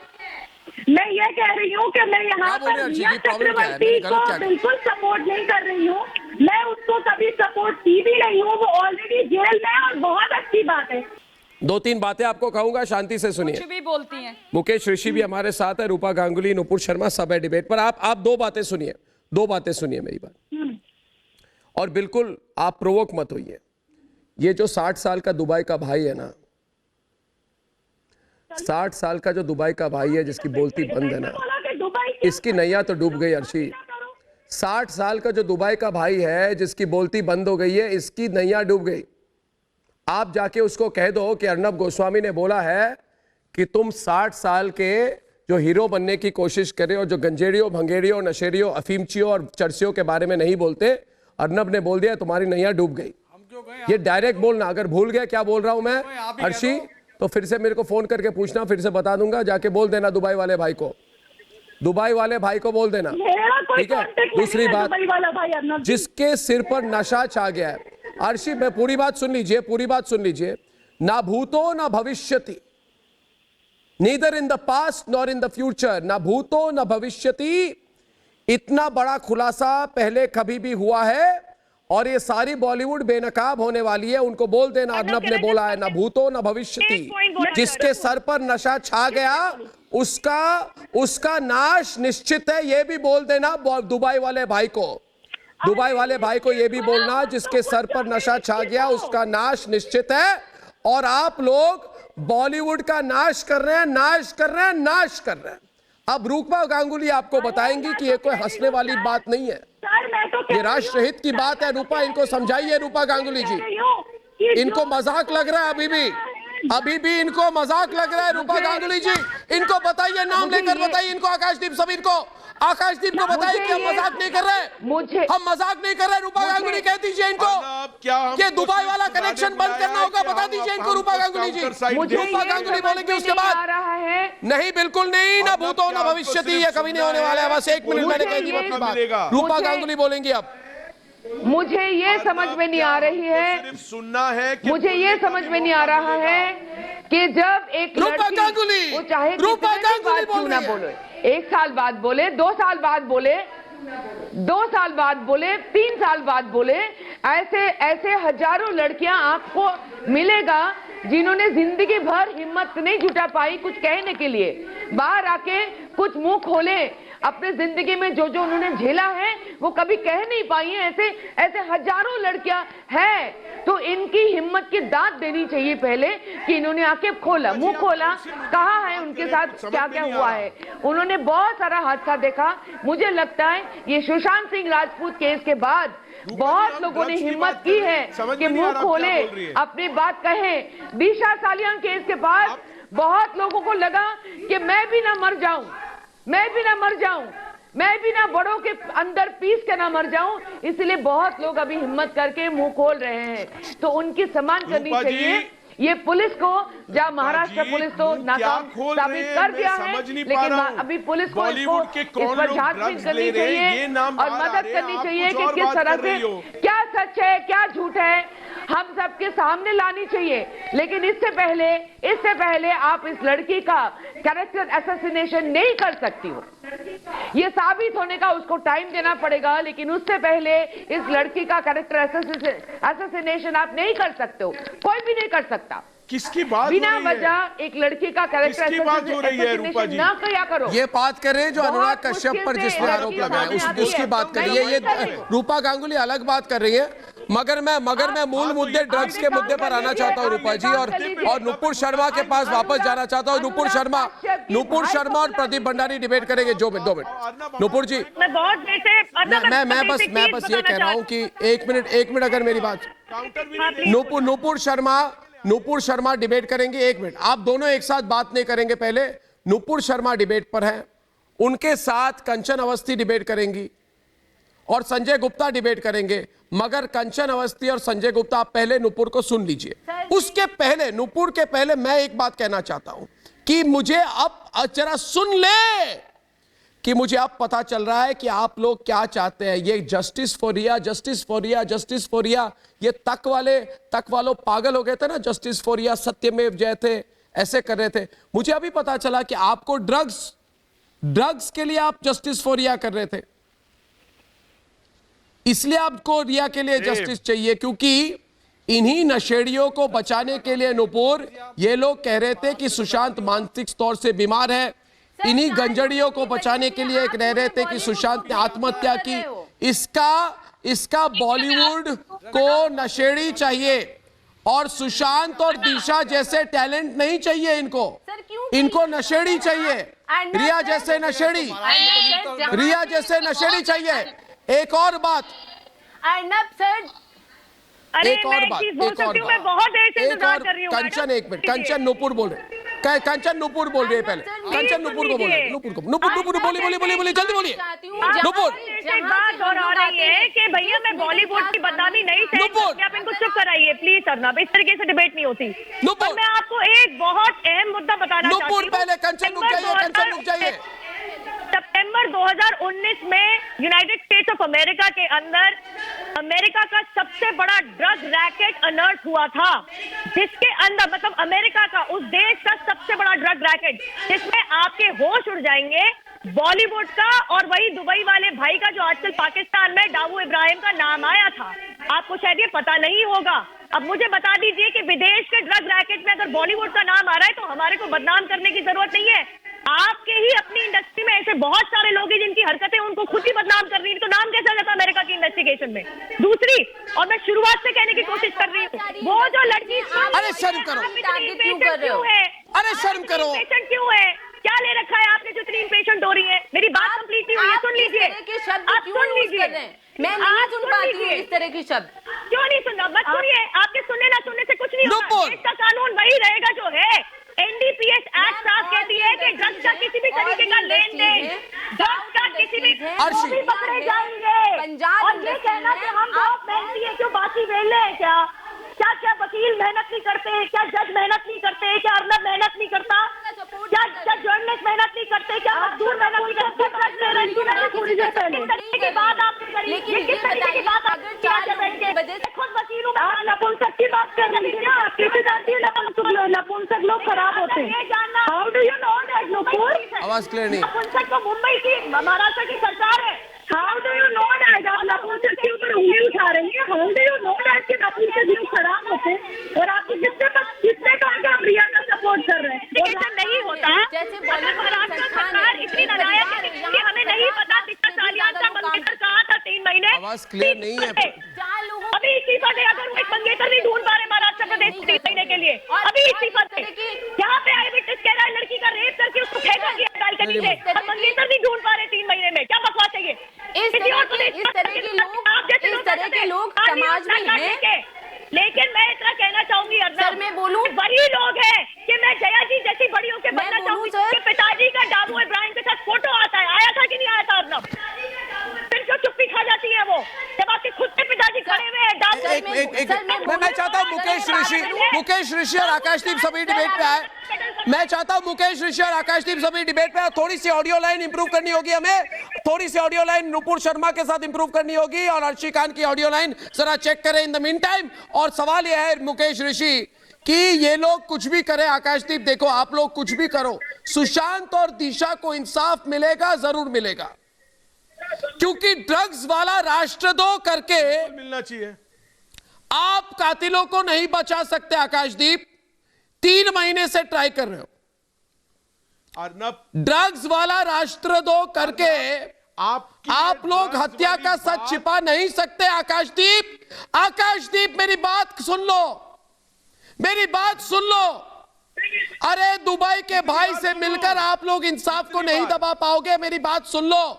[SPEAKER 6] मैं ये कह रही हूँ कि मैं यहाँ पर रिया चक्रवर्ती को बिल्कुल सपोर्ट नहीं कर रही हूँ, मैं उसको कभी सपोर्ट की भी नहीं हूँ, वो ऑलरेडी जेल में है और बहुत अच्छी बात है।
[SPEAKER 1] 2-3 बातें आपको कहूंगा, शांति से सुनिए।
[SPEAKER 7] कुछ भी बोलती हैं।
[SPEAKER 1] मुकेश ऋषि भी हमारे साथ है, रूपा गांगुली, नुपुर शर्मा सब है डिबेट पर। आप 2 बातें सुनिए मेरी बात, और बिल्कुल आप प्रोवोक मत होइए। ये जो 60 साल का दुबई का भाई है ना, 60 साल का जो दुबई का भाई है जिसकी बोलती बंद है ना, इसकी नैया तो डूब गई अर्शी। 60 साल का जो दुबई का भाई है जिसकी बोलती बंद हो गई है, इसकी नैया डूब गई। आप जाके उसको कह दो कि अर्नब गोस्वामी ने बोला है कि तुम 60 साल के जो हीरो बनने की कोशिश कर रहे हो, जो गंजेड़ियों, भंगेड़ियों, नशेड़ियों, अफीमचियों और चरसियों के बारे में नहीं बोलते, अर्नब ने बोल दिया तुम्हारी नैया डूब गई। ये डायरेक्ट बोलना, अगर भूल गया क्या बोल रहा हूं मैं अर्शी, तो फिर से मेरे को फोन करके पूछना, फिर से बता दूंगा, जाके बोल देना दुबई वाले भाई को, दुबई वाले भाई को बोल देना, ठीक है। दूसरी बात, जिसके सिर पर नशा छा गया है, अर्शी मैं पूरी बात सुन लीजिए, पूरी बात सुन लीजिए, ना भूतो ना भविष्यति, neither in the past nor in the future, ना भूतो ना भविष्यति, इतना बड़ा खुलासा पहले कभी भी हुआ है और ये सारी बॉलीवुड बेनकाब होने वाली है। उनको बोल देना, अर्नब ने बोला है, ना भूतो ना भविष्यति, जिसके सर पर नशा छा गया उसका नाश निश्चित है, ये भी बोल देना दुबई वाले भाई को, दुबई वाले भाई को ये भी बोलना, जिसके सर पर नशा छा गया उसका नाश निश्चित है। और आप लोग बॉलीवुड का नाश कर रहे हैं, नाश कर रहे हैं, नाश कर रहे हैं। अब रूपा गांगुली आपको बताएंगी कि ये कोई हंसने वाली बात नहीं है, ये राष्ट्रहित की बात है। रूपा, इनको समझाइए, रूपा गांगुली जी, इनको मजाक लग रहा है, अभी भी इनको मजाक लग रहा है। रूपा गांगुली जी, इनको बताइए, नाम लेकर बताइए इनको, आकाशदीप सब, इनको आकाशदीप को बताइए कि हम मजाक नहीं कर रहे, हम मजाक नहीं कर रहे। रूपा गांगुली कह दीजिए इनको कि दुबई वाला कनेक्शन बंद करना होगा, बता दीजिए इनको रूपा गांगुली जी। रूपा गांगुली बोलेंगे उसके बाद नहीं, बिल्कुल नहीं, ना भूतो ना भविष्यति, ये कभी नहीं होने वाला है। बस 1 मिनट मैंने कह दी अपनी बात, रूपा गांगुली बोलेंगी अब।
[SPEAKER 11] मुझे ये समझ में नहीं आ रही है,
[SPEAKER 9] सुनना है कि
[SPEAKER 11] मुझे ये समझ में नहीं आ रहा है कि जब एक लड़की, वो चाहे क्यों ना बोले, 1 साल बाद बोले, 2 साल बाद बोले, 2 साल बाद बोले, 3 साल बाद बोले, ऐसे हजारों लड़कियां आपको मिलेगा जिन्होंने जिंदगी भर हिम्मत नहीं जुटा पाई कुछ कहने के लिए, बाहर आके कुछ मुंह खोले, अपने जिंदगी में जो जो उन्होंने झेला है वो कभी कह नहीं पाई है। ऐसे हजारों लड़कियां हैं, तो इनकी हिम्मत की दाद देनी चाहिए पहले कि इन्होंने आके खोला, मुंह खोला, कहा है उनके साथ क्या क्या हुआ है। उन्होंने बहुत सारा हादसा देखा। मुझे लगता है ये सुशांत सिंह राजपूत केस के बाद बहुत लोगों ने हिम्मत की है कि मुंह खोले, अपनी बात कहें। दिशा सालियान केस के बाद बहुत लोगों को लगा कि मैं भी ना मर जाऊं, मैं भी ना मर जाऊं, मैं भी ना बड़ों के अंदर पीस के ना मर जाऊं, इसलिए बहुत लोग अभी हिम्मत करके मुंह खोल रहे हैं। तो उनकी सम्मान करनी चाहिए। ये पुलिस को, जहाँ महाराष्ट्र पुलिस तो नाकाम साबित कर दिया है, लेकिन अभी पुलिस को इस पर छानबीन करनी चाहिए और मदद करनी चाहिए कि किस तरह से क्या सच है क्या झूठ है हम सबके सामने लानी चाहिए। लेकिन इससे पहले आप इस लड़की का कैरेक्टर असैसिनेशन नहीं कर सकती हो, ये साबित होने का उसको टाइम देना पड़ेगा। लेकिन उससे पहले इस लड़की का कैरेक्टर असैसिनेशन आप नहीं कर सकते हो, कोई भी नहीं कर सकता।
[SPEAKER 9] किसकी बात
[SPEAKER 11] बिना वजह एक लड़की का कैरेक्टर असैसिनेशन ना किया करो।
[SPEAKER 1] ये बात करें जो अनुराग कश्यप पर जिसने आरोप लगाया उसकी बात करिए। ये रूपा गांगुली अलग बात कर रही है, मगर मैं मूल मुद्दे ड्रग्स के मुद्दे पर आना चाहता हूँ रूपा जी, और नुपुर शर्मा के पास वापस जाना चाहता हूँ। नुपुर शर्मा और प्रदीप भंडारी डिबेट करेंगे। 2 मिनट नुपुर जी, मैं बस ये कह रहा हूँ कि 1 मिनट अगर मेरी बात, नुपुर शर्मा डिबेट करेंगे। 1 मिनट, आप दोनों एक साथ बात नहीं करेंगे। पहले नुपुर शर्मा डिबेट पर हैं, उनके साथ कंचन अवस्थी डिबेट करेंगी और संजय गुप्ता डिबेट करेंगे। मगर कंचन अवस्थी और संजय गुप्ता, आप पहले नुपुर को सुन लीजिए। उसके पहले, नुपुर के पहले मैं एक बात कहना चाहता हूं कि मुझे अब जरा सुन ले कि मुझे अब पता चल रहा है कि आप लोग क्या चाहते हैं। ये justice for Rhea, justice for Rhea, justice for Rhea, ये तक वालों पागल हो गए थे ना, जस्टिस फॉर रिया, सत्यमेव जयते, ऐसे कर रहे थे। मुझे अभी पता चला कि आपको ड्रग्स के लिए आप जस्टिस फॉर रिया कर रहे थे, इसलिए आपको रिया के लिए जस्टिस चाहिए, क्योंकि इन्हीं नशेड़ियों को बचाने के लिए नुपुर, ये लोग कह रहे थे कि सुशांत मानसिक तौर से बीमार है। इन्हीं गंजड़ियों को बचाने के लिए कह रहे थे कि सुशांत ने आत्महत्या की। इसका बॉलीवुड को नशेड़ी चाहिए और सुशांत और दिशा जैसे टैलेंट नहीं चाहिए इनको नशेड़ी चाहिए। रिया जैसे नशेड़ी चाहिए। एक और बात, कंचन, 1 मिनट, कंचन नुपुर बोल रहे, कंचन नुपुर बोल रही है। पहले कंचन नुपुर को बोले, नुपुर बोली, जल्दी बोलिए नुपुर।
[SPEAKER 6] बात दोहरा रही है कि भैया मैं बॉलीवुड की बदनामी नहीं चाहती, आप इनको चुप कराइए प्लीज अर्नब, इस तरीके से डिबेट नहीं होती। और मैं आपको एक बहुत अहम मुद्दा बताना चाहती हूँ।
[SPEAKER 1] पहले कंचन रुक जाइए।
[SPEAKER 6] सितंबर 2019 में यूनाइटेड स्टेट्स ऑफ अमेरिका के अंदर अमेरिका का सबसे बड़ा ड्रग रैकेट अनर्थ हुआ था, जिसके अंदर मतलब अमेरिका का, उस देश का सबसे बड़ा ड्रग रैकेट, जिसमें आपके होश उड़ जाएंगे। बॉलीवुड का और वही दुबई वाले भाई का जो आजकल पाकिस्तान में दाऊ इब्राहिम का नाम आया था, आपको शायद ये पता नहीं होगा। अब मुझे बता दीजिए कि विदेश के ड्रग रैकेट में अगर बॉलीवुड का नाम आ रहा है तो हमारे को बदनाम करने की जरूरत नहीं है। आपके ही अपनी इंडस्ट्री में ऐसे बहुत सारे लोग हैं जिनकी हरकतें उनको खुद ही बदनाम कर रही है, तो नाम कैसा जाता अमेरिका की इन्वेस्टिगेशन में। दूसरी, और मैं शुरुआत से कहने की कोशिश कर रही हूँ, वो जो लड़की,
[SPEAKER 1] अरे शर्म करो,
[SPEAKER 6] क्यों है,
[SPEAKER 1] अरे शर्म करो,
[SPEAKER 6] पेशेंट क्यों है, क्या ले रखा है आपने जो इतनी इम्पेशेंट हो रही है? मेरी बात कंप्लीट नहीं हुई है, सुन लीजिए, आप सुन लीजिए,
[SPEAKER 8] मैं नहीं सुन पाती हूँ इस तरह की शब्द।
[SPEAKER 6] क्यों नहीं सुन रहा? मत सुनिए, आपके सुनने ना सुनने से कुछ नहीं होगा। देश का कानून वही रहेगा जो है। एनडीपीएस एक्ट साफ कहती है कि ड्रग्स का किसी भी तरीके का लेन देन, ड्रग्स का किसी भी पकड़े जाएंगे। और ये कहना कि हम बहुत मेहनती है, क्यों बाकी वेले हैं क्या? क्या वकील मेहनत नहीं करते हैं? क्या जज मेहनत नहीं करते हैं? क्या अर्नब मेहनत नहीं करता? क्या जर्नलिस्ट मेहनत नहीं करते? क्या मजदूर मेहनत नहीं करते? खुद वकीलों नपुंसक की बात कर रही है, आप कैसे जानती है नपुंसक लोग खराब होते हैं? How do you know that Nupur?
[SPEAKER 1] आवाज क्लियर नहीं।
[SPEAKER 6] नपुंसक तो मुंबई की, महाराष्ट्र की सरकार है। How do you know that? आप नपुंसक के ऊपर उंगली उठा रही हैं। How do you know that कि नपुंसक लोग खराब होते हैं? और आपको किसने कहा कि आप रिया का सपोर्ट कर रहे हैं? ऐसा नहीं होता। जैसे महाराष्ट्र सरकार इतनी नालायक है कि हमें नहीं पता दिशा सालियान का मंगेतर कहा था 3 महीने।
[SPEAKER 1] आवाज क्लियर नहीं है।
[SPEAKER 6] अभी इस्तीफा दे, अगर वो एक मंगेतर नहीं ढूंढ पा रहे महाराष्ट्र प्रदेश 3 महीने के लिए, अभी इस्तीफा दे। यहाँ पे आई विटनेस कह रहा है लड़की का रेप करके उसको फेंका गया बालकनी से, अब मंगेतर नहीं ढूंढ पा रहे 3 महीने में। क्या बकवास है ये?
[SPEAKER 8] इस तरह के लोग समाज में हैं।
[SPEAKER 6] लेकिन मैं इतना कहना चाहूंगी
[SPEAKER 8] सर, मैं बोलूं,
[SPEAKER 6] वही लोग हैं कि मैं जया जी जैसी बड़ियों के बनना चाहूंगी। पिताजी का दाऊ इब्राहिम के साथ फोटो आता है, आया था कि नहीं आया था अर्नब? फिर क्यों चुप्पी खा जाती है वो, जब आपके खुद के पिताजी खड़े हुए हैं?
[SPEAKER 1] मैं चाहता हूँ मुकेश ऋषि और आकाशदीप सभी डिबेट पे आए। मैं चाहता हूँ मुकेश ऋषि और आकाशदीप सभी डिबेट पे आए। थोड़ी सी ऑडियो लाइन इंप्रूव करनी होगी हमें, थोड़ी सी ऑडियो लाइन नुपुर शर्मा के साथ इंप्रूव करनी होगी, और अर्शी खान की ऑडियो लाइन जरा चेक करें इन द मीन टाइम। और सवाल यह है मुकेश ऋषि कि ये लोग कुछ भी करें, आकाशदीप देखो आप लोग कुछ भी करो, सुशांत और दिशा को इंसाफ मिलेगा, जरूर मिलेगा, क्योंकि ड्रग्स वाला राष्ट्रद्रोह करके
[SPEAKER 9] मिलना चाहिए।
[SPEAKER 1] आप कातिलों को नहीं बचा सकते। आकाशदीप 3 महीने से ट्राई कर रहे हो,
[SPEAKER 9] अर्नब
[SPEAKER 1] ड्रग्स वाला राष्ट्रद्रोह करके आप लोग हत्या का सच छिपा नहीं सकते। आकाशदीप मेरी बात सुन लो, मेरी बात सुन लो। अरे दुबई के भाई से मिलकर आप लोग इंसाफ को नहीं दबा पाओगे। मेरी बात सुन लो,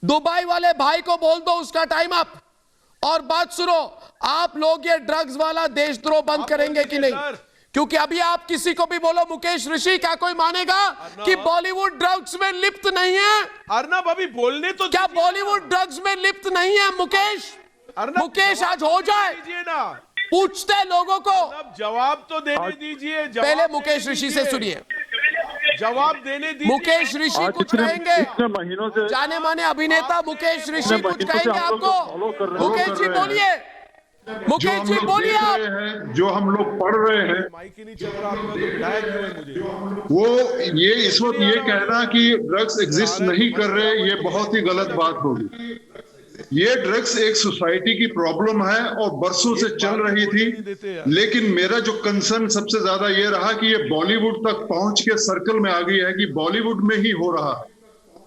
[SPEAKER 1] दुबई वाले भाई को बोल दो उसका टाइम अप। और बात सुनो, आप लोग ये ड्रग्स वाला देशद्रोह बंद करेंगे कि नहीं? क्योंकि अभी आप किसी को भी बोलो मुकेश ऋषि, क्या कोई मानेगा कि बॉलीवुड ड्रग्स में लिप्त नहीं है?
[SPEAKER 9] अर्नब अभी बोलने तो
[SPEAKER 1] क्या बॉलीवुड ड्रग्स में लिप्त नहीं है? मुकेश आज हो जाए, पूछते हैं लोगों को,
[SPEAKER 9] जवाब तो देने दीजिए।
[SPEAKER 1] पहले मुकेश ऋषि से सुनिए,
[SPEAKER 9] जवाब देने दीजिए।
[SPEAKER 1] मुकेश ऋषि कुछ कहेंगे, जाने माने अभिनेता मुकेश ऋषि कुछ कहेंगे आपको। मुकेश जी बोलिए, मुकेश जी बोलिए आप।
[SPEAKER 12] जो हम लोग पढ़ रहे हैं वो ये इस वक्त ये कहना कि ड्रग्स एग्जिस्ट नहीं कर रहे, ये बहुत ही गलत बात होगी। ये ड्रग्स एक सोसाइटी की प्रॉब्लम है और बरसों से चल रही थी, लेकिन मेरा जो कंसर्न सबसे ज्यादा ये रहा कि ये बॉलीवुड तक पहुंच के सर्कल में आ गई है कि बॉलीवुड में ही हो रहा है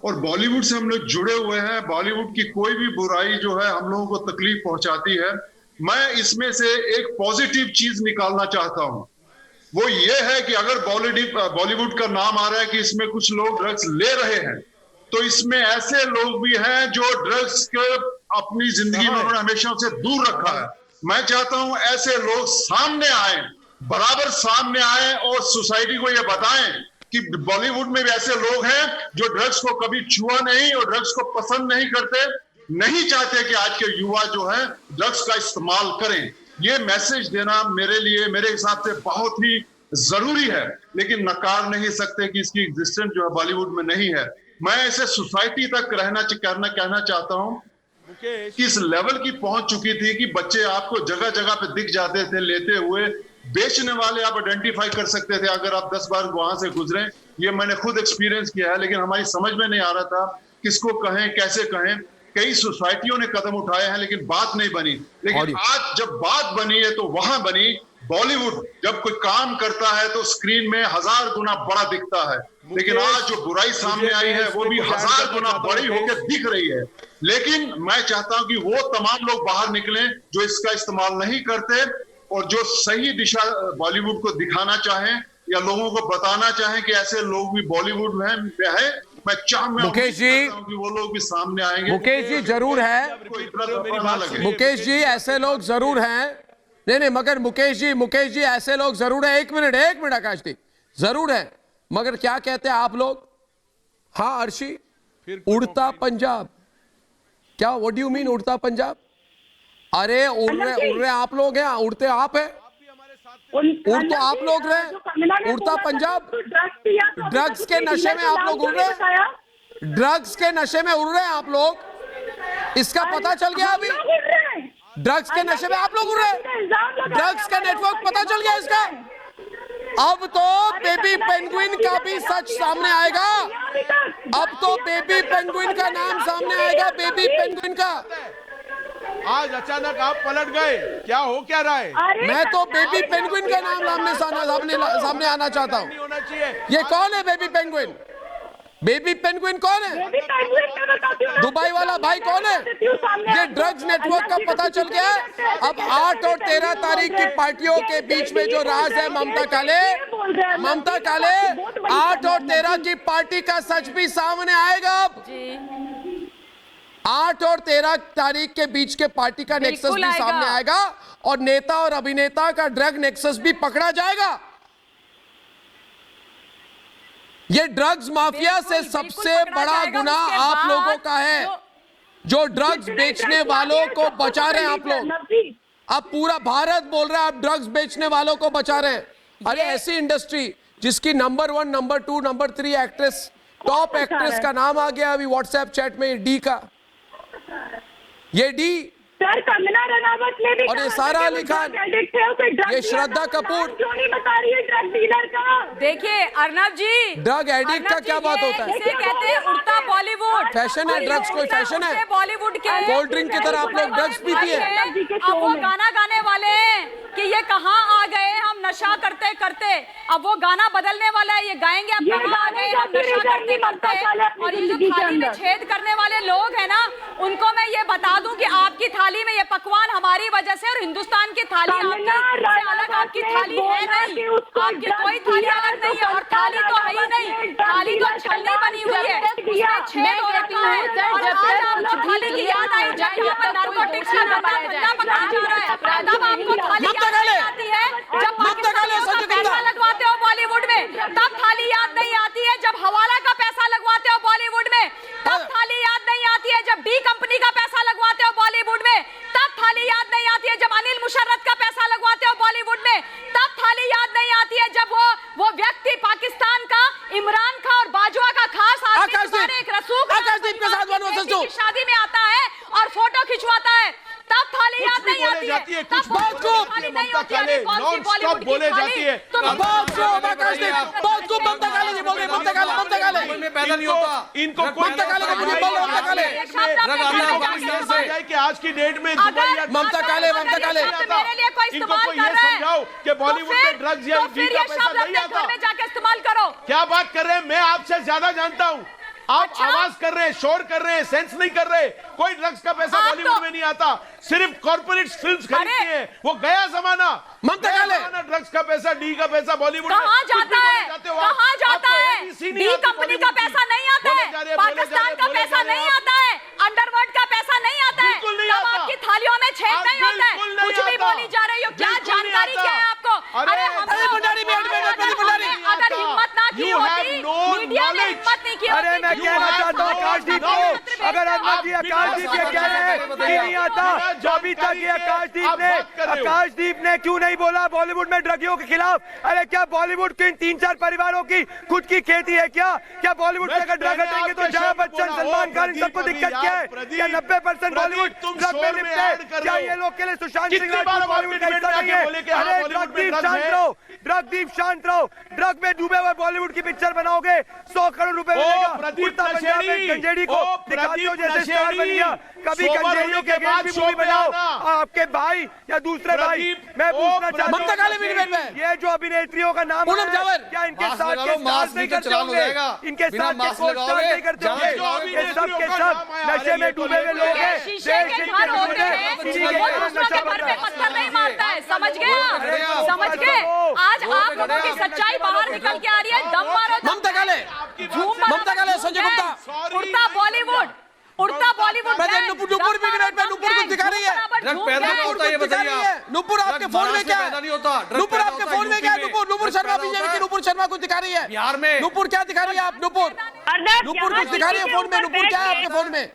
[SPEAKER 12] और बॉलीवुड से हम लोग जुड़े हुए हैं। बॉलीवुड की कोई भी बुराई जो है हम लोगों को तकलीफ पहुंचाती है। मैं इसमें से एक पॉजिटिव चीज निकालना चाहता हूं, वो ये है कि अगर बॉलीवुड का नाम आ रहा है कि इसमें कुछ लोग ड्रग्स ले रहे हैं, तो इसमें ऐसे लोग भी हैं जो ड्रग्स के अपनी जिंदगी में उन्होंने हमेशा से दूर रखा है। मैं चाहता हूं ऐसे लोग सामने आए, बराबर सामने आए और सोसाइटी को ये बताएं कि बॉलीवुड में भी ऐसे लोग हैं जो ड्रग्स को कभी छुआ नहीं और ड्रग्स को पसंद नहीं करते, नहीं चाहते कि आज के युवा जो है ड्रग्स का इस्तेमाल करें। ये मैसेज देना मेरे लिए, मेरे हिसाब से बहुत ही जरूरी है, लेकिन नकार नहीं सकते कि इसकी एग्जिस्टेंस जो है बॉलीवुड में नहीं है। मैं इसे सोसाइटी तक कहना चाहता हूं कि इस लेवल की पहुंच चुकी थी कि बच्चे आपको जगह जगह पे दिख जाते थे लेते हुए। बेचने वाले आप आइडेंटिफाई कर सकते थे अगर आप 10 बार वहां से गुजरे। ये मैंने खुद एक्सपीरियंस किया है, लेकिन हमारी समझ में नहीं आ रहा था किसको कहें, कैसे कहें। कई सोसाइटियों ने कदम उठाए हैं, लेकिन बात नहीं बनी। लेकिन आज जब बात बनी है तो वहां बनी। बॉलीवुड जब कोई काम करता है तो स्क्रीन में 1000 गुना बड़ा दिखता है, लेकिन आज जो बुराई सामने आई है वो भी 1000 गुना बड़ी होकर दिख रही है। लेकिन मैं चाहता हूं कि वो तमाम लोग बाहर निकलें जो इसका इस्तेमाल नहीं करते और जो सही दिशा बॉलीवुड को दिखाना चाहें या लोगों को बताना चाहें कि ऐसे लोग भी बॉलीवुड में है। मैं मुकेश जी कि वो लोग भी सामने आएंगे।
[SPEAKER 1] मुकेश जी जरूर है, मुकेश जी ऐसे लोग जरूर हैं। नहीं, मगर मुकेश जी ऐसे लोग जरूर है। एक मिनट आकाशदीप, जरूर है, मगर क्या कहते हैं आप लोग? हाँ अर्शी, उड़ता पंजाब, क्या व्हाट डू यू मीन उड़ता पंजाब? अरे उड़ रहे आप लोग हैं, उड़ते आप हैं, उड़ तो आप लोग रहे। उड़ता पंजाब, ड्रग्स के नशे में आप लोग उड़ रहे हैं, ड्रग्स के नशे में उड़ रहे हैं आप लोग। इसका पता चल गया अभी? ड्रग्स के नशे में आप लोग उड़ रहे हैं, ड्रग्स का नेटवर्क पता चल गया इसका। अब तो बेबी पेंगुइन का भी सच सामने आएगा। अब तो बेबी पेंगुइन का नाम सामने आएगा, बेबी पेंगुइन का।
[SPEAKER 9] आज अचानक आप पलट गए, क्या हो क्या रहा है?
[SPEAKER 1] मैं तो बेबी पेंगुइन का नाम सामने आना चाहता हूँ। ये कौन है बेबी पेंगुइन? बेबी पेंगुइन कौन है? दुबई वाला भाई कौन है? ये ड्रग्स नेटवर्क का पता चल गया है। अब 8 और 13 तारीख की पार्टियों के बीच में जो राज है ममता काले 8 और 13 की पार्टी का सच भी सामने आएगा। अब 8 और 13 तारीख के बीच के पार्टी का नेक्सस भी सामने आएगा और नेता और अभिनेता का ड्रग नेक्सस भी पकड़ा जाएगा। ये ड्रग्स माफिया से सबसे बड़ा गुनाह आप लोगों का है, जो ड्रग्स बेचने वालों को बचा रहे हैं आप लोग। अब पूरा भारत बोल रहा है आप ड्रग्स बेचने वालों को बचा रहे हैं। अरे ऐसी इंडस्ट्री जिसकी number 1, number 2, number 3 actress, top actress का नाम आ गया अभी व्हाट्सएप चैट में, डी का, ये डी
[SPEAKER 6] सर, कंगना रनावत ने भी,
[SPEAKER 1] और ये सारा अली खान, ये श्रद्धा कपूर,
[SPEAKER 6] क्यों नहीं बता रही है ड्रग डीलर का?
[SPEAKER 7] देखिए अर्नब जी,
[SPEAKER 1] ड्रग एडिक्ट का क्या बात होता है?
[SPEAKER 7] इसे कहते हैं उड़ता बॉलीवुड।
[SPEAKER 1] फैशन है ड्रग्स, कोई फैशन है?
[SPEAKER 7] बॉलीवुड के
[SPEAKER 1] कोल्ड ड्रिंक की तरह आप लोग ड्रग्स पीती है।
[SPEAKER 7] अब वो गाना गाने वाले हैं कि ये कहाँ आ गए हम नशा करते करते। अब वो गाना बदलने वाला है, ये गाएंगे अब कहाँ आ गए हम नशा करते करते। और ये जो थाली में छेद करने वाले लोग हैं ना, उनको मैं ये बता दूं कि आपकी थाली में ये पकवान हमारी वजह से, और हिंदुस्तान की थाली अलग आपकी थाली है नहीं, आपकी कोई थाली अलग नहीं है। और थाली तो है ही नहीं, थाली तो छलनी बनी हुई है, उसमें छेद हो रखा है। और आज आपको थाली की याद आई जब यहाँ पर नारकोटिक्स का धंधा पकड़ा जा रहा है, तब आपको थाली याद नहीं आती है। जब पाकिस्तानियों का पैसा लगवाते हो बॉलीवुड में, तब थाली याद नहीं आती है। जब हवाला का पैसा लगवाते हो बॉलीवुड में, तब थाली याद नहीं आती है। जब डी कंपनी का पैसा लगवाते हो बॉलीवुड में, तब थाली याद नहीं आती है। जब अनिल मुशर्रफ का पैसा लगवाते हो बॉलीवुड में, तब थाली याद नहीं आती है। जब वो व्यक्ति पाकिस्तान का इमरान खान और बाजवा का खास आदमी एक रसूख की शादी में आता है और फोटो खिंचवाता है, तब थाली याद नहीं आती है। तब थाली नहीं होती है। कौन सी बॉलीवुड
[SPEAKER 9] बोले जाती है? इनको कि आज की डेट में
[SPEAKER 1] ममता काले
[SPEAKER 7] मेरे लिए कोई इस्तेमाल कर रहा है
[SPEAKER 9] कि बॉलीवुड में ड्रग्स या डी का पैसा नहीं आता।
[SPEAKER 7] में जाके इस्तेमाल करो।
[SPEAKER 9] क्या बात कर रहे हैं? मैं आपसे ज्यादा जानता हूँ। आप आवाज कर रहे हैं, शोर कर रहे हैं, सेंस नहीं कर रहे। कोई ड्रग्स का पैसा बॉलीवुड में नहीं आता, सिर्फ कॉर्पोरेट फिल्म्स खरीदती हैं। वो गया जमाना, ड्रग्स का पैसा, डी का पैसा बॉलीवुड
[SPEAKER 7] कहाँ जाता है? कहाँ जाता है? डी कंपनी का पैसा नहीं आता है, पाकिस्तान का पैसा नहीं आता है, अंडरवर्ल्ड का पैसा नहीं आता है, तब आपकी थालियों में छेद नहीं होता है। कुछ भी बोली जा रही हो, क्या जानकारी क्या है आपको? अरे अगर हिम्मत ना की होती, मीडिया ने हिम्मत नहीं की होती।
[SPEAKER 10] कहना चाहता हूँ आकाशदीप को, अगर शर्मा जी आकाशदीप ये कह रहे हैं कि नहीं आता, तो अभी तक ये आकाशदीप ने क्यों नहीं बोला बॉलीवुड में ड्रगियों के खिलाफ? अरे क्या बॉलीवुड के इन 3-4 परिवारों की खुद की खेती है क्या बॉलीवुड से अगर ड्रग हटेंगे तो जया बच्चन, सलमान खान, इन सबको दिक्कत क्या है? क्या 90% बॉलीवुड ड्रग में लिप्त है? क्या ये लोग के लिए सुशांत सिंह राजपूत बॉलीवुड का हिस्सा नहीं है? अरे ड्रगदीप शांत रहो, ड्रग में डूबे हुए बॉलीवुड की पिक्चर बनाओगे 100 करोड़ रुपए मिलेगा। उड़ता पंजाब में गंजेड़ी को दिखाते हो जैसे स्टार बन गया, कभी गंजेड़ियों के अगेंस्ट भी मूवी बनाओ। आपके भाई या दूसरे भाई, मैं पूछना चाहता हूँ ये जो अभिनेत्रियों का नाम है क्या इनके साथ के स्टार्स नहीं करते होंगे? इनके साथ के स्टार नहीं करते होंगे? ये सब के सब नशे में डूबे हुए लोग हैं।
[SPEAKER 7] शीशे के घर होते हैं, वो दूसरों के घर पे पत्थर नहीं मारता है, समझ गए? समझ गए? आज आप लोगों की सच्चाई बाहर निकल के आ रही है। दम मारो,
[SPEAKER 1] ममता काले, संजय गुप्ता,
[SPEAKER 7] उड़ता बॉलीवुड
[SPEAKER 1] नुपुर भी डिबेट में नुपुर कुछ दिखा रही है।
[SPEAKER 5] ड्रग पैदा होता है ये बताइए।
[SPEAKER 1] नुपुर आपके फोन में क्या है? नुपुर आपके फोन में क्या है? नुपुर शर्मा बीजेपी की नुपुर शर्मा कुछ दिखा रही है
[SPEAKER 5] बिहार में।
[SPEAKER 1] नुपुर क्या दिखा रही है आप? नुपुर कुछ दिखा रही है फोन में? नुपुर क्या है आपके फोन में?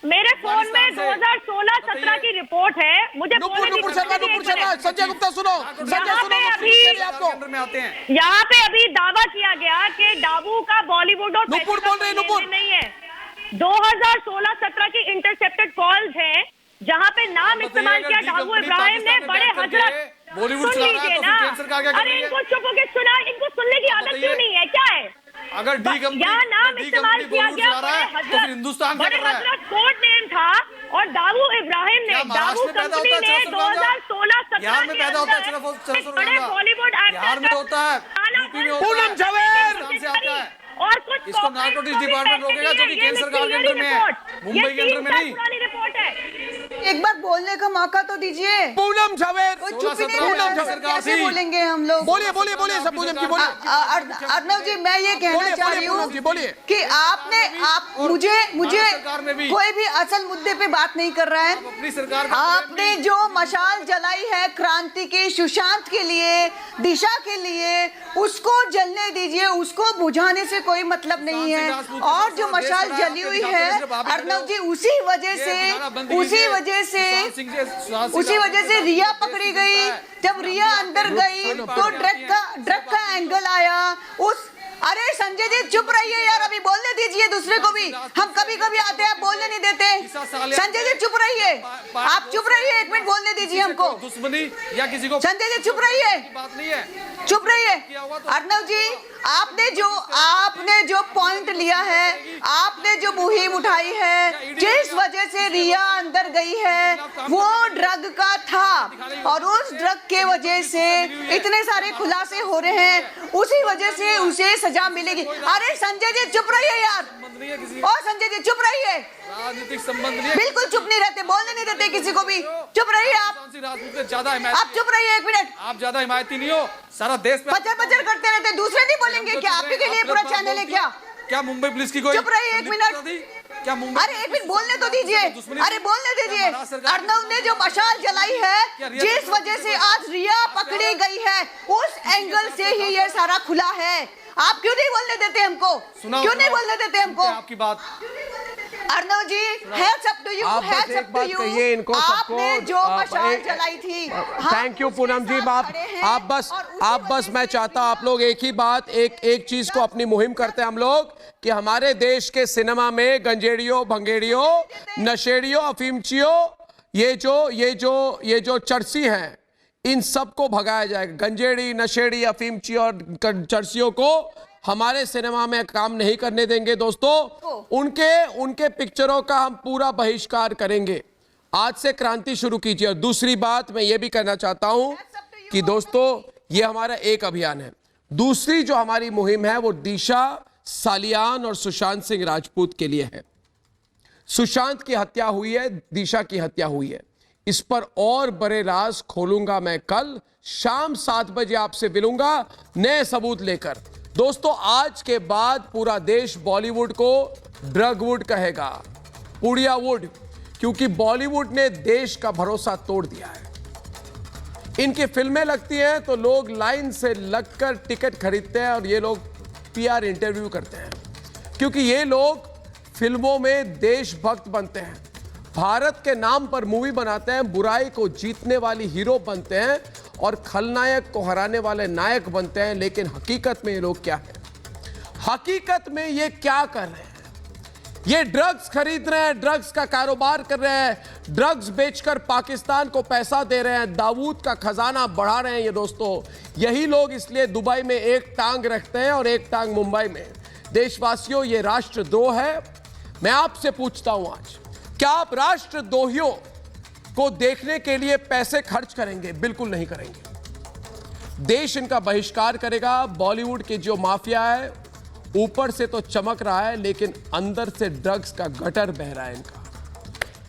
[SPEAKER 6] मेरे फोन में 2016-17 की रिपोर्ट है। मुझे
[SPEAKER 1] नुपुर शर्मा संजय गुप्ता सुनो,
[SPEAKER 6] यहाँ पे अभी दावा किया गया कि डाबू का बॉलीवुड और
[SPEAKER 1] नुपुर बोल रही नुपुर
[SPEAKER 6] नहीं है। 2016-17 की इंटरसेप्टेड कॉल्स हैं जहाँ पे नाम इस्तेमाल किया डाबू इब्राहिम ने। बड़े हजरत
[SPEAKER 5] बॉलीवुड
[SPEAKER 6] सुन लीजिए ना, अरे इनको चुप होके सुना, इनको सुनने की आदत क्यों नहीं है? क्या है
[SPEAKER 5] अगर
[SPEAKER 6] यहाँ नाम इस्तेमाल किया गया
[SPEAKER 5] हिंदुस्तान
[SPEAKER 6] बड़े हजरत कोड नेम था और दाऊ इब्राहिम ने, दाऊ कंपनी ने 2016-17
[SPEAKER 5] में पैदा होता है
[SPEAKER 6] बड़े बॉलीवुड
[SPEAKER 5] बिहार में होता है, यूपी में होता है
[SPEAKER 6] और कुछ
[SPEAKER 5] इसको नार्कोटिक्स डिपार्टमेंट रोकेगा जो कि केंद्र सरकार के अंडर में है, मुंबई के अंडर में नहीं।
[SPEAKER 6] रिपोर्ट है,
[SPEAKER 13] एक बार बोलने का मौका तो दीजिए।
[SPEAKER 1] पूनम झवेर
[SPEAKER 13] कैसे बोलेंगे हम लोग?
[SPEAKER 1] बोलिए सब पूनम जी बोलिए।
[SPEAKER 13] अर्नव जी मैं ये कहना चाह रही हूँ कि मुझे कोई भी असल मुद्दे पे बात नहीं कर रहा है। आपने जो मशाल जलाई है क्रांति की, सुशांत के लिए, दिशा के लिए, उसको जलने दीजिए, उसको बुझाने से कोई मतलब नहीं है। और जो मशाल जली हुई है अर्नव जी, उसी वजह से रिया पकड़ी गई। जब रिया अंदर गई तो ड्रग का एंगल आया। अरे संजय जी चुप रहिए यार, अभी बोलने दीजिए दूसरे को भी। हम कभी कभी आते हैं, आप बोलने नहीं देते। संजय जी चुप रहिए, आप चुप रहिए, 1 मिनट बोलने दीजिए हमको।
[SPEAKER 5] दुश्मनी या किसी को
[SPEAKER 13] संजय जी चुप रहिए,
[SPEAKER 5] बात नहीं है,
[SPEAKER 13] चुप रहिए। अर्नव जी आपने जो पॉइंट लिया है, आपने जो मुहिम उठाई है, जिस वजह से रिया अंदर गई है वो ड्रग का था और उस ड्रग के वजह से इतने सारे खुलासे हो रहे हैं, उसी वजह से उसे सजा मिलेगी। अरे संजय जी चुप रहिए यार, और संजय जी चुप रहिए,
[SPEAKER 5] राजनीतिक संबंध नहीं,
[SPEAKER 13] बिल्कुल चुप नहीं रहते, बोलने नहीं देते किसी को भी। चुप रहिए आप चुप रहिए 1 मिनट।
[SPEAKER 5] आप ज्यादा हिमायती नहीं हो, सारा देश
[SPEAKER 13] पचर करते रहते, दूसरे नहीं बोलेंगे क्या? आपके लिए पूरा चैनल है क्या
[SPEAKER 5] मुंबई पुलिस की कोई?
[SPEAKER 13] चुप रहिए 1 मिनट,
[SPEAKER 5] क्या मुंबई?
[SPEAKER 13] अरे 1 मिनट बोलने तो दीजिए, अरे बोलने दीजिए। अर्नव ने जो मशाल जलाई है, जिस वजह से आज रिया पकड़ी गई है, उस एंगल से ही ये सारा खुला है। आप क्यों नहीं बोलने देते हमको? क्यों नहीं बोलने देते हमको?
[SPEAKER 5] आपकी बात
[SPEAKER 13] Arnav ji, hats up to you, hats up to you.
[SPEAKER 1] इनको
[SPEAKER 13] आपने जो मशाल जलाई थी।
[SPEAKER 1] Thank you Poonam ji. आप बस मैं चाहता आप लोग एक ही बात, एक चीज को अपनी मुहिम करते हैं हम लोग कि हमारे देश के सिनेमा में गंजेड़ियों, भंगेड़ियों, नशेड़ियों, अफीमचियों, ये जो चर्सी हैं, इन सबको भगाया जाएगा। गंजेड़ी, नशेड़ी, अफीमची और चर्सियों को हमारे सिनेमा में काम नहीं करने देंगे दोस्तों। उनके पिक्चरों का हम पूरा बहिष्कार करेंगे। आज से क्रांति शुरू कीजिए। और दूसरी बात मैं ये भी कहना चाहता हूं कि दोस्तों ये हमारा एक अभियान है। दूसरी जो हमारी मुहिम है वो दिशा, सालियान और सुशांत सिंह राजपूत के लिए है। सुशांत की हत्या हुई है, दिशा की हत्या हुई है। इस पर और बड़े राज खोलूंगा मैं कल शाम 7 बजे आपसे मिलूंगा नए सबूत लेकर। दोस्तों आज के बाद पूरा देश बॉलीवुड को ड्रगवुड कहेगा, पुड़ियावुड, क्योंकि बॉलीवुड ने देश का भरोसा तोड़ दिया है। इनकी फिल्में लगती हैं तो लोग लाइन से लगकर टिकट खरीदते हैं और ये लोग पीआर इंटरव्यू करते हैं, क्योंकि ये लोग फिल्मों में देशभक्त बनते हैं, भारत के नाम पर मूवी बनाते हैं, बुराई को जीतने वाली हीरो बनते हैं और खलनायक को हराने वाले नायक बनते हैं। लेकिन हकीकत में ये लोग क्या है? हकीकत में ये क्या कर रहे हैं? ये ड्रग्स खरीद रहे हैं, ड्रग्स का कारोबार कर रहे हैं, ड्रग्स बेचकर पाकिस्तान को पैसा दे रहे हैं, दाऊद का खजाना बढ़ा रहे हैं। ये दोस्तों, यही लोग इसलिए दुबई में एक टांग रखते हैं और एक टांग मुंबई में। देशवासियों, ये राष्ट्रद्रोह है। मैं आपसे पूछता हूं आज, क्या आप राष्ट्रद्रोहियों को देखने के लिए पैसे खर्च करेंगे? बिल्कुल नहीं करेंगे। देश इनका बहिष्कार करेगा। बॉलीवुड के जो माफिया है, ऊपर से तो चमक रहा है लेकिन अंदर से ड्रग्स का गटर बह रहा है इनका।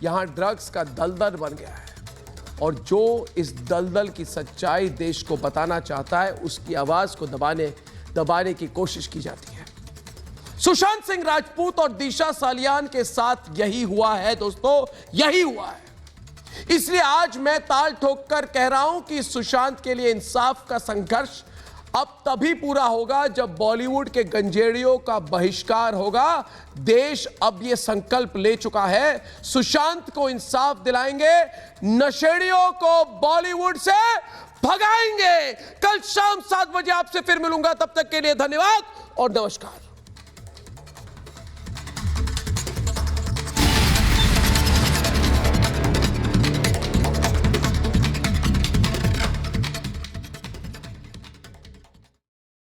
[SPEAKER 1] यहां ड्रग्स का दलदल बन गया है और जो इस दलदल की सच्चाई देश को बताना चाहता है, उसकी आवाज को दबाने की कोशिश की जाती है। सुशांत सिंह राजपूत और दिशा सालियान के साथ यही हुआ है दोस्तों, यही हुआ है। इसलिए आज मैं ताल ठोक कर कह रहा हूं कि सुशांत के लिए इंसाफ का संघर्ष अब तभी पूरा होगा जब बॉलीवुड के गंजेड़ियों का बहिष्कार होगा। देश अब यह संकल्प ले चुका है, सुशांत को इंसाफ दिलाएंगे, नशेड़ियों को बॉलीवुड से भगाएंगे। कल शाम 7 बजे आपसे फिर मिलूंगा। तब तक के लिए धन्यवाद और नमस्कार।